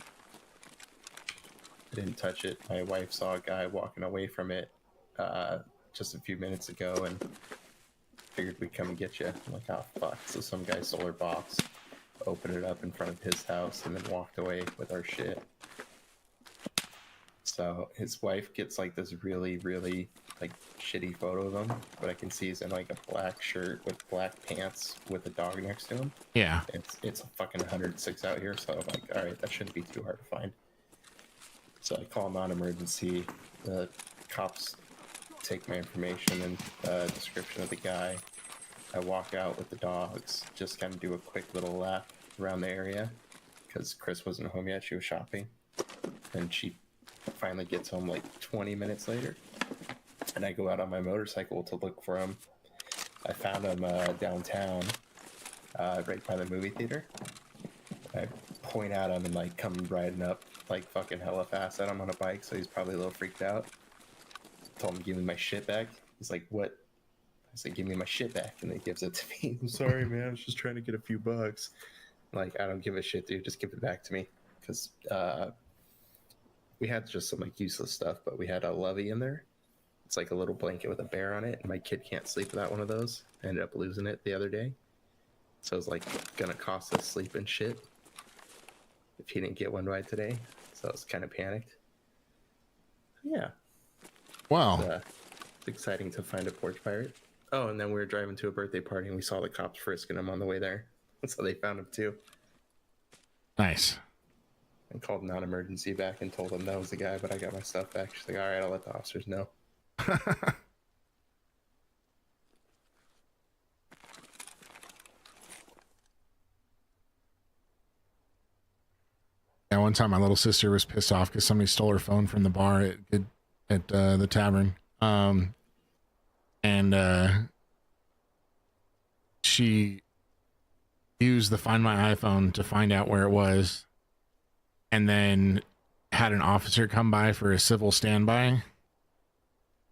I didn't touch it. My wife saw a guy walking away from it just a few minutes ago and figured we'd come and get you. I'm like, oh, fuck. So some guy stole our box, opened it up in front of his house, and then walked away with our shit. So his wife gets like this really, really like shitty photo of him, but I can see he's in like a black shirt with black pants with a dog next to him. Yeah. It's a fucking 106 out here, so I'm like, all right, that shouldn't be too hard to find. So I call non-emergency. The cops take my information and description of the guy. I walk out with the dogs, just kind of do a quick little lap around the area because Chris wasn't home yet. She was shopping, and she finally gets home like 20 minutes later. And I go out on my motorcycle to look for him. I found him downtown, right by the movie theater. I point at him and like come riding up like fucking hella fast at him on a bike, so he's probably a little freaked out. Told him to give me my shit back. He's like, what? I said, give me my shit back, and he gives it to me. I'm sorry, man. I was just trying to get a few bucks. Like, I don't give a shit, dude. Just give it back to me. Because we had just some like useless stuff, but we had a lovey in there. It's like a little blanket with a bear on it, and my kid can't sleep without one of those. I ended up losing it the other day. So it's like gonna cost us sleep and shit if he didn't get one right today. So I was kind of panicked. Yeah. Wow. It's exciting to find a porch pirate. Oh, and then we were driving to a birthday party and we saw the cops frisking him on the way there. So they found him too. Nice. And called non-emergency back and told them that was the guy, but I got my stuff back. She's like, all right, I'll let the officers know. Yeah, one time my little sister was pissed off because somebody stole her phone from the bar at the tavern. And she used the Find My iPhone to find out where it was, and then had an officer come by for a civil standby,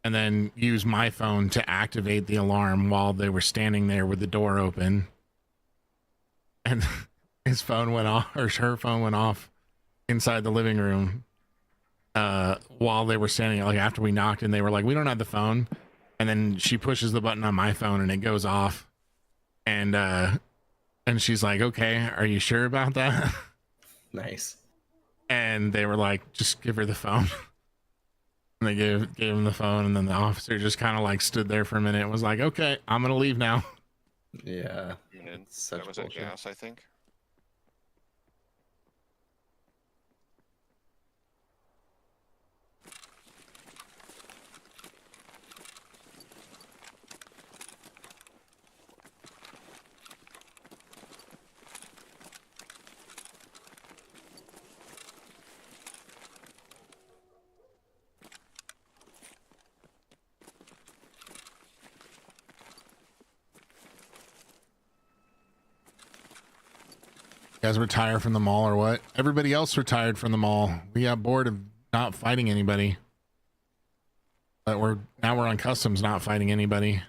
and then use my phone to activate the alarm while they were standing there with the door open. And his phone went off, or her phone went off inside the living room while they were standing, like after we knocked, and they were like, we don't have the phone. And then she pushes the button on my phone and it goes off. And she's like, okay, are you sure about that? Nice. And they were like, just give her the phone. And they gave him the phone, and then the officer just kind of like stood there for a minute and was like, okay, I'm gonna leave now. Yeah. That was at gas, I think. You guys retire from the mall or what? Everybody else retired from the mall. We got bored of not fighting anybody. But now we're on customs, not fighting anybody.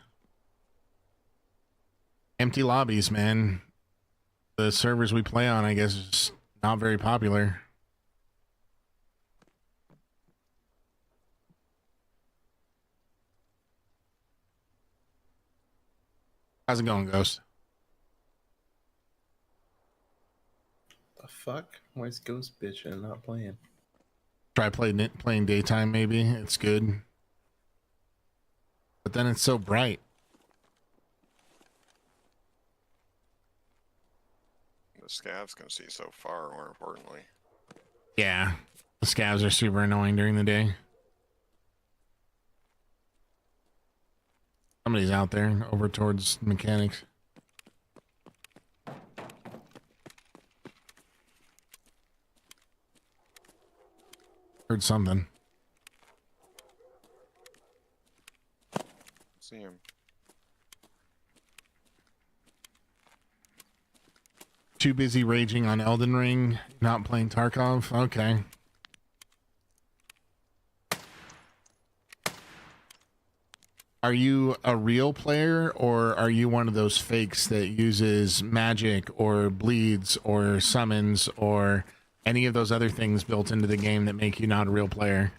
Empty lobbies, man. The servers we play on, I guess, is not very popular. How's it going, Ghost? The fuck? Why is Ghost bitching not playing? Try playing daytime, maybe. It's good. But then it's so bright. The scavs can see so far, more importantly. Yeah. The scavs are super annoying during the day. Somebody's out there over towards mechanics. Heard something. See him. Too busy raging on Elden Ring, not playing Tarkov. Okay. Are you a real player, or are you one of those fakes that uses magic or bleeds or summons or any of those other things built into the game that make you not a real player?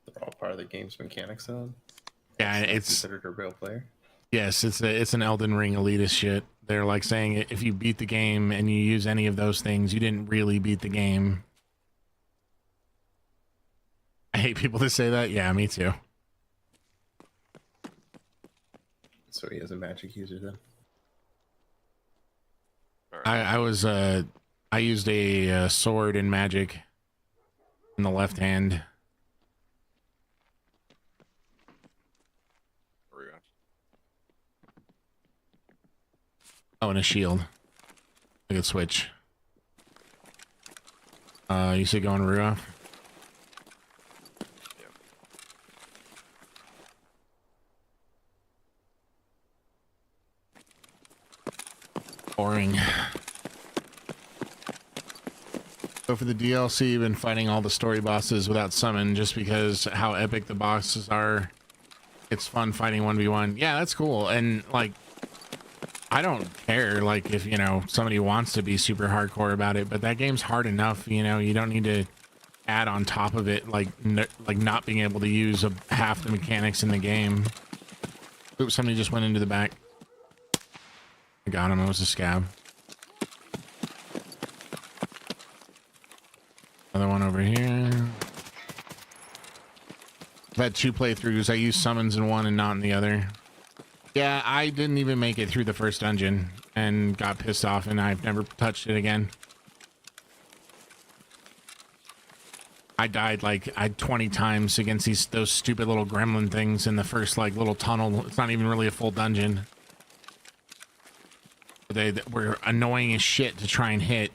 They're all part of the game's mechanics, though. Yeah, It's not it's considered a real player. yes, it's an Elden Ring elitist shit. They're like saying if you beat the game and you use any of those things, you didn't really beat the game. I hate people that say that. Yeah, me too. So he is a magic user then. All right. I used a sword in magic in the left hand. Where you at? Oh, and a shield. I could switch. You said going Ruoff? Yep. Boring. So for the DLC, you've been fighting all the story bosses without summon just because how epic the bosses are. It's fun fighting 1v1. Yeah, that's cool. And like, I don't care like if, you know, somebody wants to be super hardcore about it, but that game's hard enough, you know, you don't need to add on top of it like like not being able to use half the mechanics in the game. Oops, somebody just went into the back. I got him. It was a scab. Another one over here. I've had 2 playthroughs. I used summons in one and not in the other. Yeah, I didn't even make it through the first dungeon and got pissed off, and I've never touched it again. I died like 20 times against those stupid little gremlin things in the first like little tunnel. It's not even really a full dungeon. They were annoying as shit to try and hit,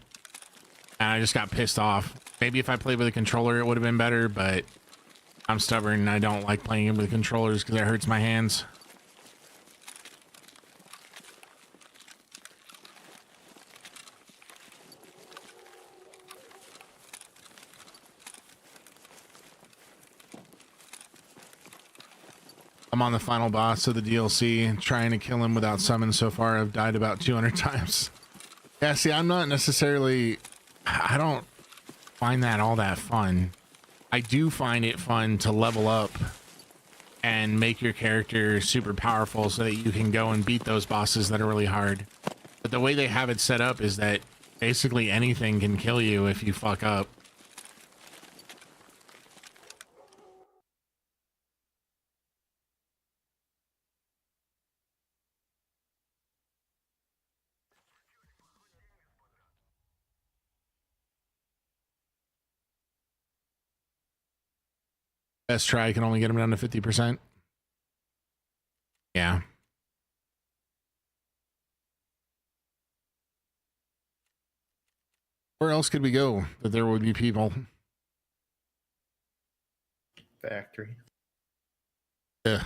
and I just got pissed off. Maybe if I played with a controller it would have been better, but I'm stubborn and I don't like playing with controllers because it hurts my hands. I'm on the final boss of the DLC, trying to kill him without summon. So far I've died about 200 times. Yeah, see, I'm not necessarily, I don't find that all that fun. I do find it fun to level up and make your character super powerful so that you can go and beat those bosses that are really hard. But the way they have it set up is that basically anything can kill you if you fuck up. Best try can only get him down to 50%. Yeah. Where else could we go that there would be people? Factory. Yeah.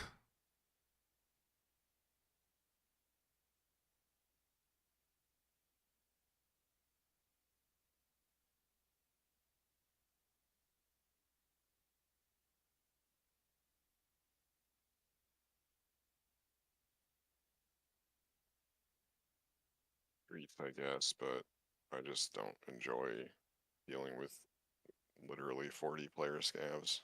Streets, I guess, but I just don't enjoy dealing with literally 40 player scavs.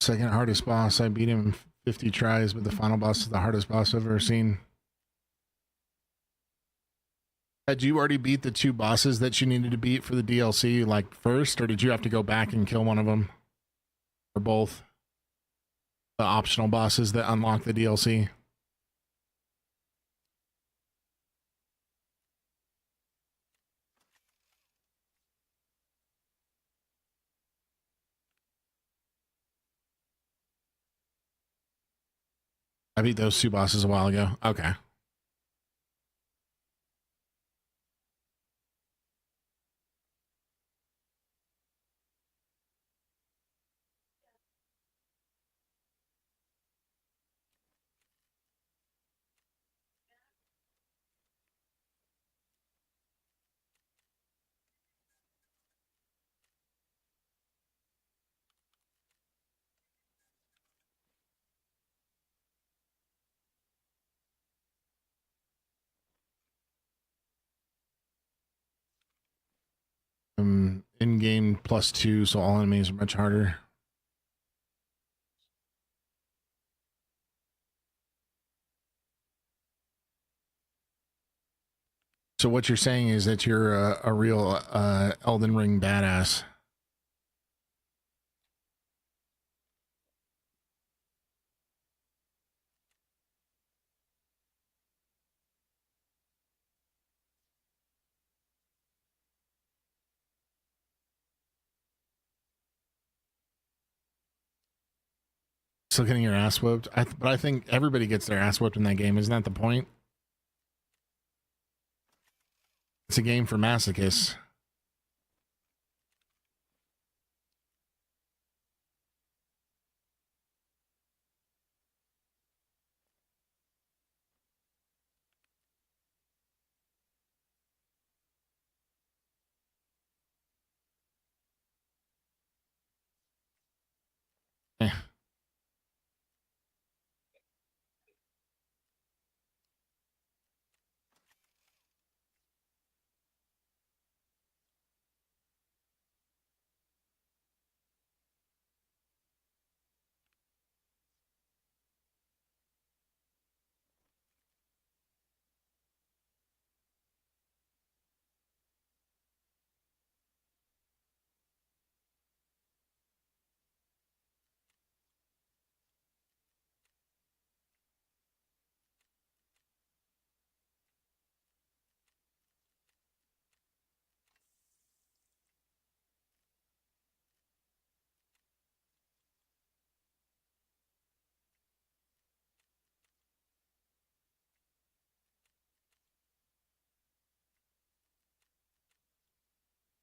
Second hardest boss. I beat him 50 tries, but the final boss is the hardest boss I've ever seen. Had you already beat the 2 bosses that you needed to beat for the DLC like first, or did you have to go back and kill one of them? Or both? The optional bosses that unlock the DLC? I beat those 2 bosses a while ago. Okay. In-game +2, so all enemies are much harder. So what you're saying is that you're a real Elden Ring badass. Still getting your ass whooped. But I think everybody gets their ass whooped in that game. Isn't that the point? It's a game for masochists. Eh.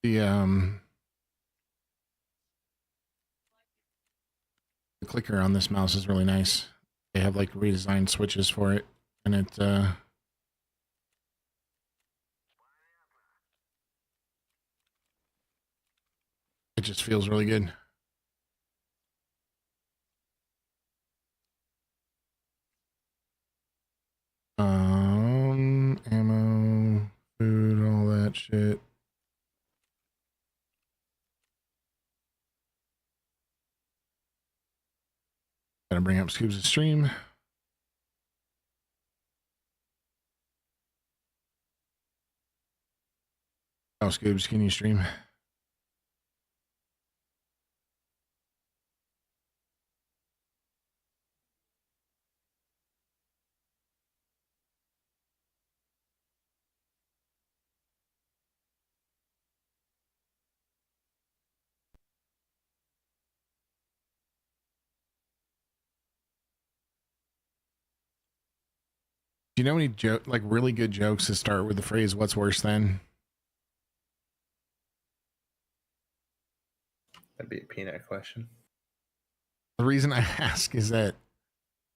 The clicker on this mouse is really nice. They have like redesigned switches for it, and it just feels really good. Ammo, food, all that shit. Gotta bring up Scoobs' stream. Oh, Scoobs, can you stream? Do you know any like really good jokes that start with the phrase "What's worse than"? That'd be a peanut question. The reason I ask is that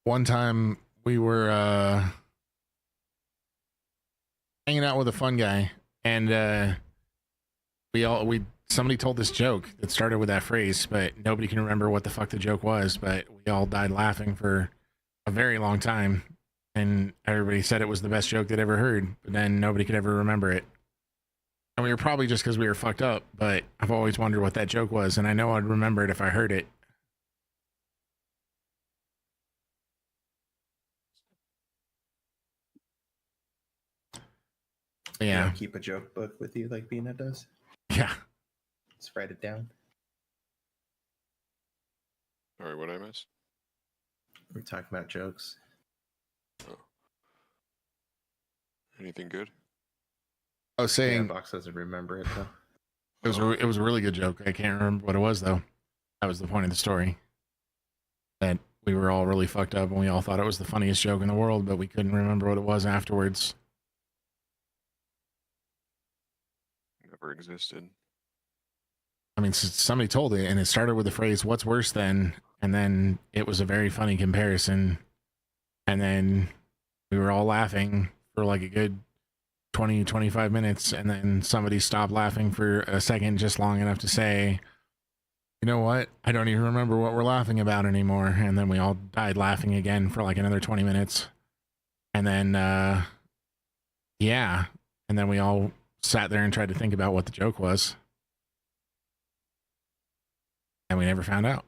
one time we were hanging out with a fun guy, and somebody told this joke that started with that phrase, but nobody can remember what the fuck the joke was. But we all died laughing for a very long time, and everybody said it was the best joke they'd ever heard. But then nobody could ever remember it. And we were probably just because we were fucked up. But I've always wondered what that joke was, and I know I'd remember it if I heard it. Yeah. Keep a joke book with you like Peanut does. Yeah. Let's write it down. Sorry, what I miss? We're talking about jokes. Oh. Anything good? I was saying, Box doesn't remember it though. it was a really good joke. I can't remember what it was though. That was the point of the story. That we were all really fucked up and we all thought it was the funniest joke in the world, but we couldn't remember what it was afterwards. Never existed. I mean, somebody told it, and it started with the phrase "What's worse than," and then it was a very funny comparison, and then we were all laughing for like a good 20-25 minutes, and then somebody stopped laughing for a second, just long enough to say, "You know what? I don't even remember what we're laughing about anymore." And then we all died laughing again for like another 20 minutes, and then yeah, and then we all sat there and tried to think about what the joke was. never found out.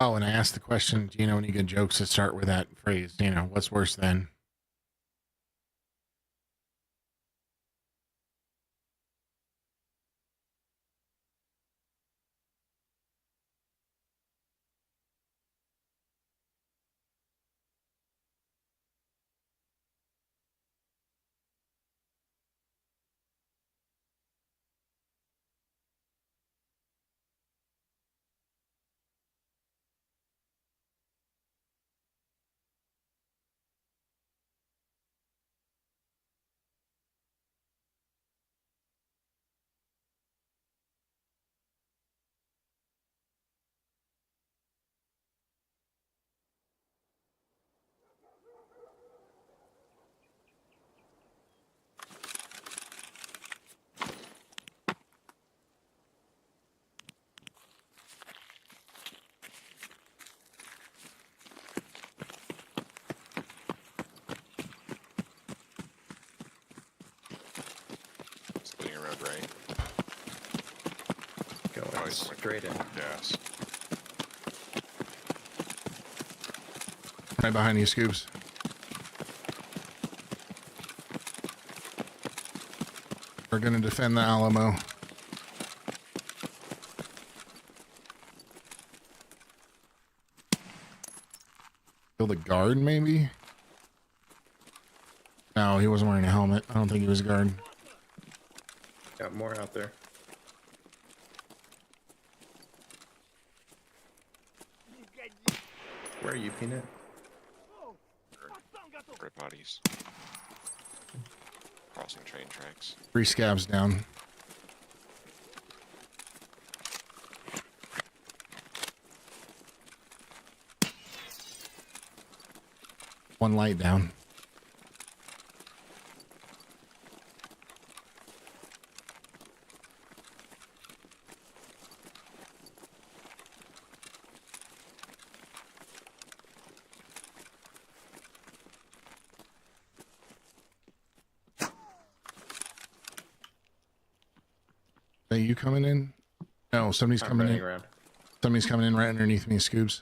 Oh, and I asked the question, do you know any good jokes that start with that phrase? You know, what's worse than? Splitting around right. Going Oh, he's straight in. Yes. Right behind you, Scoops. We're going to defend the Alamo. Kill the guard, maybe? No, he wasn't wearing a helmet. I don't think he was a guard. Got more out there. Where are you, Peanut? Rip bodies. Crossing train tracks. 3 scabs down. One light down. Are you coming in? No, somebody's I'm coming running in. around. Somebody's coming in right underneath me, Scoops.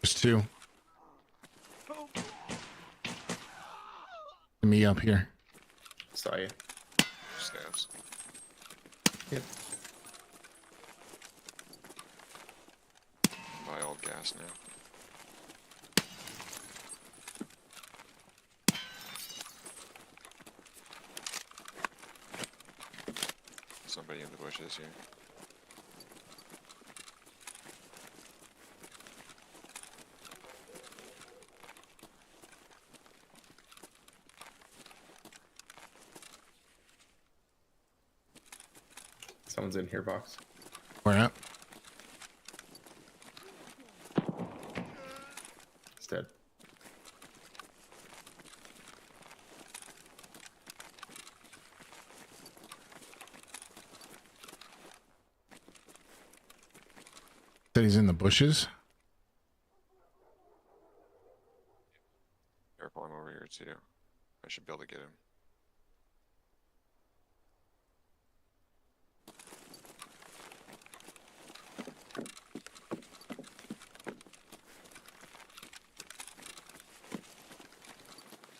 There's 2. Me up here. Saw you. Stabs. Yep. gas now. Somebody in the bushes here. Someone's in here, box. Where at? He's dead. Said he's in the bushes. Careful, I'm over here too. I should be able to get him.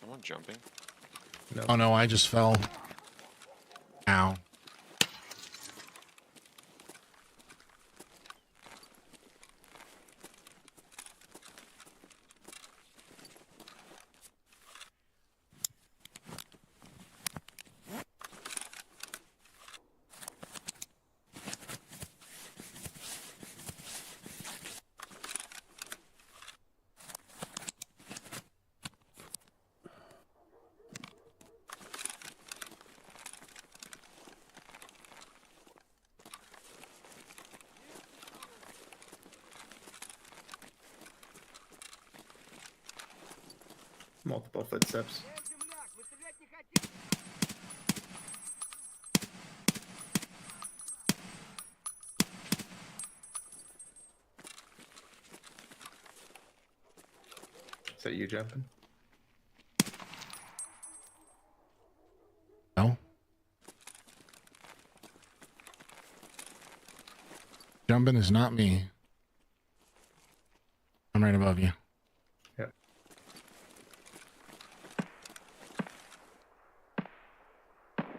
Someone jumping? No. Oh no, I just fell. Ow. Multiple footsteps. Is that you jumping? No. Jumping is not me. I'm right above you. Yep.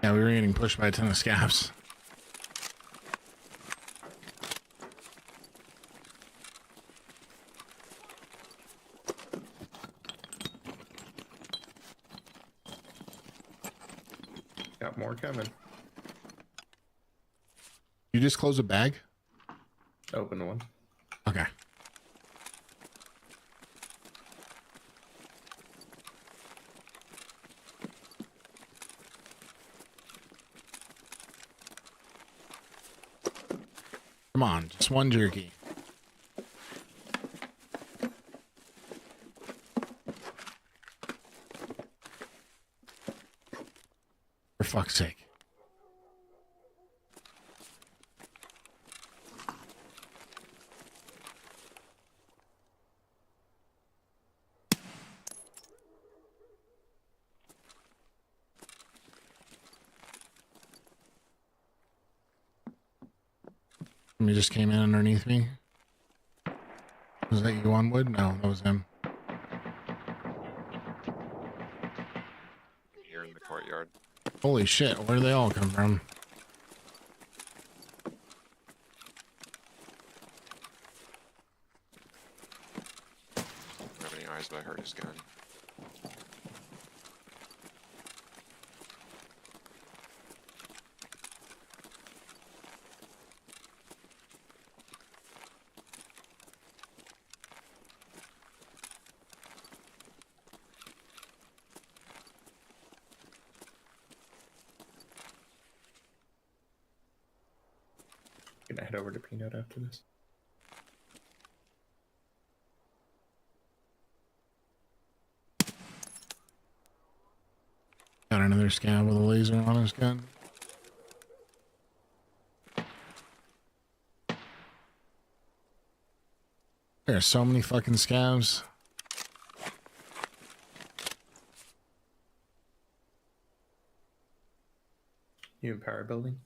Yeah, we were getting pushed by a ton of scabs. Got more coming. You just close a bag? Open one. Okay. Come on, just one jerky. For fuck's sake. Somebody just came in underneath me. Was that you on wood? No, that was him. Here in the courtyard. Holy shit, where do they all come from? I don't have any eyes, but I heard his gun. Gonna head over to Peanut after this. Got another scab with a laser on his gun. There are so many fucking scabs. You in power building?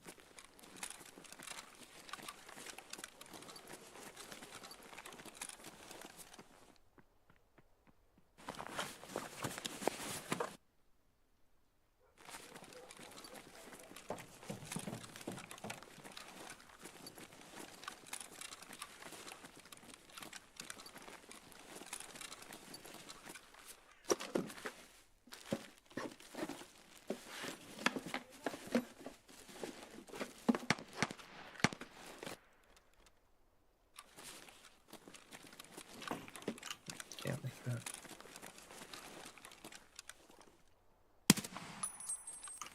that.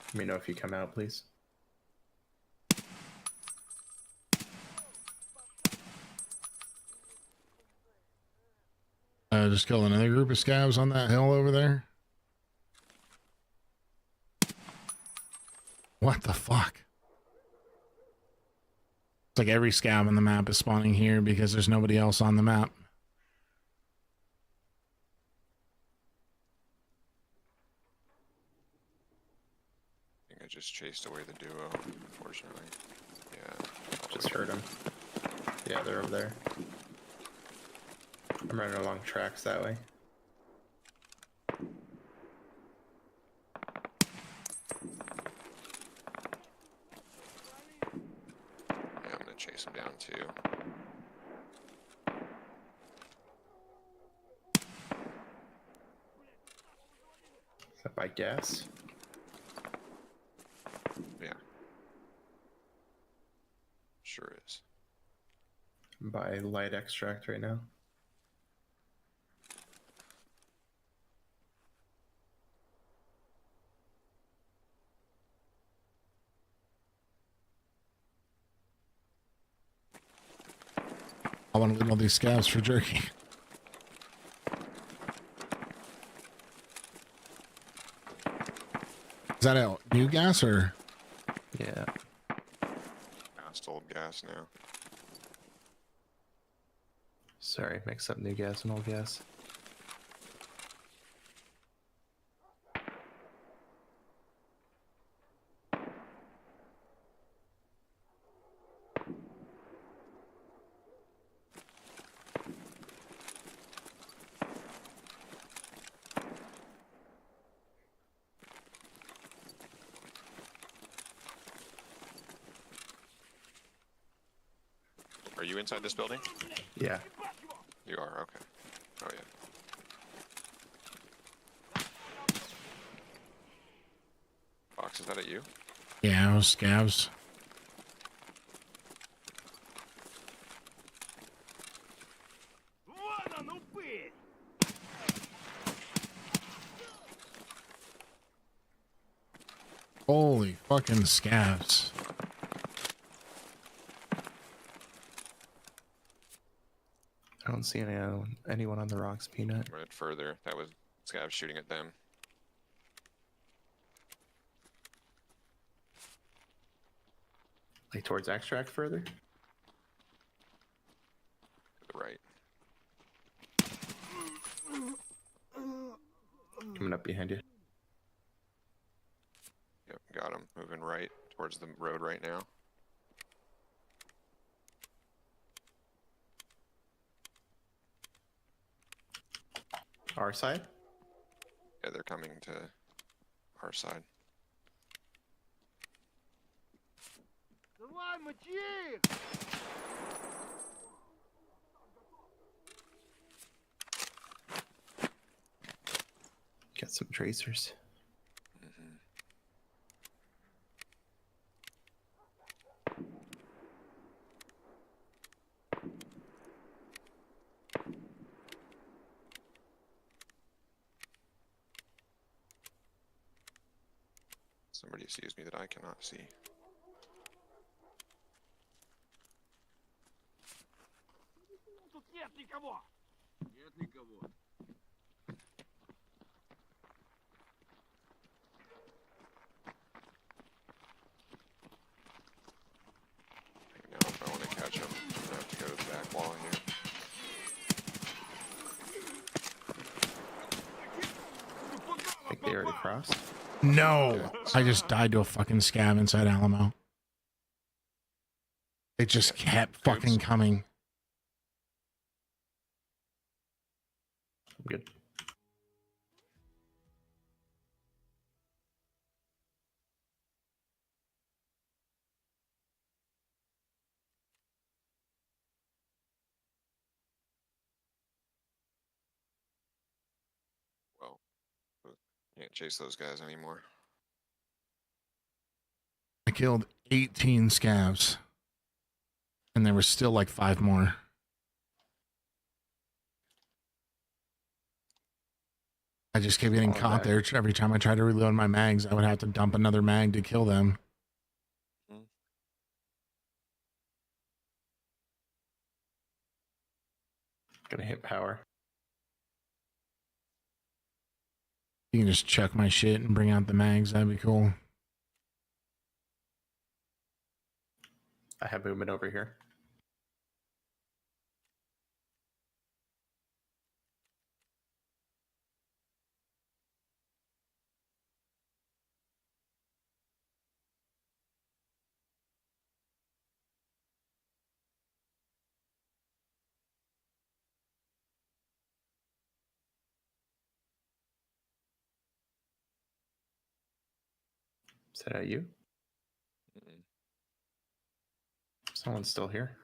Let me know if you come out, please. Just killed another group of scavs on that hill over there. What the fuck? It's like every scav on the map is spawning here because there's nobody else on the map. I think I just chased away the duo, unfortunately. Yeah. Just heard them. Yeah, they're over there. I'm running along tracks that way. Yeah, I'm gonna chase him down too. Is that by gas? Yeah. Sure is. I'm by light extract right now. I want to loot all these scavs for jerky. Is that a new gas or? Yeah. Past old gas now. Sorry, mix up new gas and old gas. Are you inside this building? Yeah. You are, okay. Oh yeah. Fox, is that at you? Yeah, it was scavs. Holy fucking scavs. I don't see anyone on the rocks, Peanut. Right further. That was Scav shooting at them. Like towards extract further? To the right. Coming up behind you. Yep, got him. Moving right towards the road right now. Our side? Yeah, they're coming to our side. Get some tracers. Mm-hmm. Somebody sees me that I cannot see. Тут нет никого! Нет никого. Now, if I want to catch him, I'm gonna have to go to the back wall here. I think they already crossed. No, I just died to a fucking scav inside Alamo. It just kept fucking coming. I'm good. Well, can't chase those guys anymore. I killed 18 scavs. And there was still like 5 more. I just kept getting Fall caught back. there. Every time I tried to reload my mags, I would have to dump another mag to kill them. Gonna hit power. You can just chuck my shit and bring out the mags. That'd be cool. I have movement over here. Is that you? Someone's still here.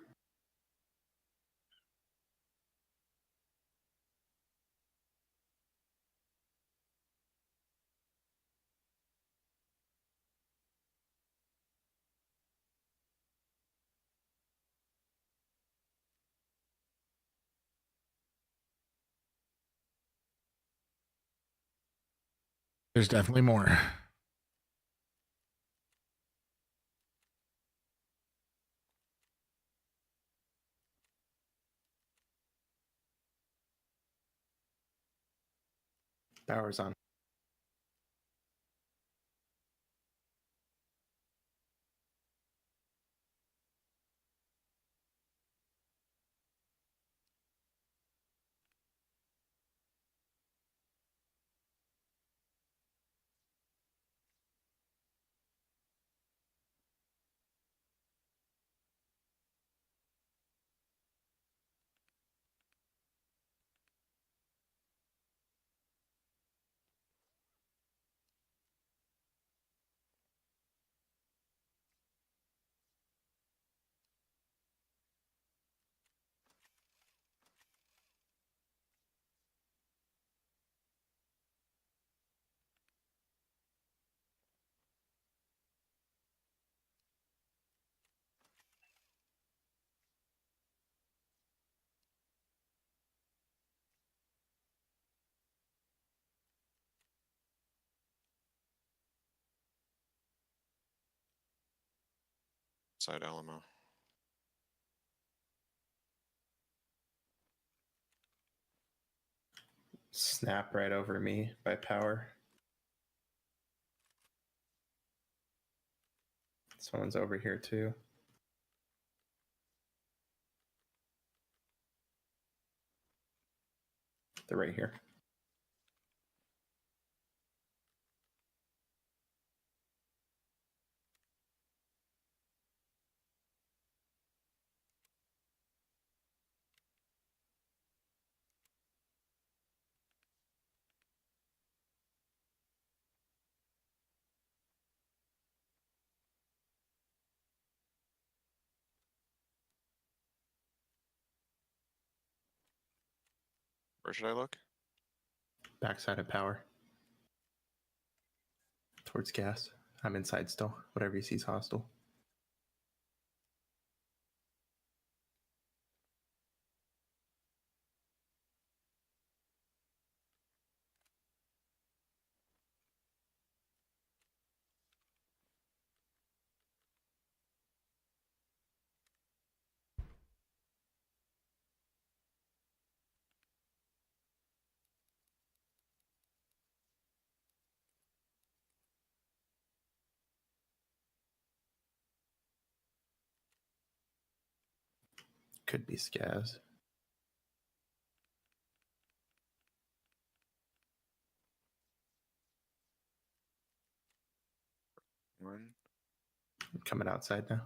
There's definitely more. Power's on. Side Alamo. Snap right over me by power. Someone's over here too. They're right here. Where should I look? Backside of power. Towards gas. I'm inside still. Whatever you see is hostile. Could be scavs. One. I'm coming outside now.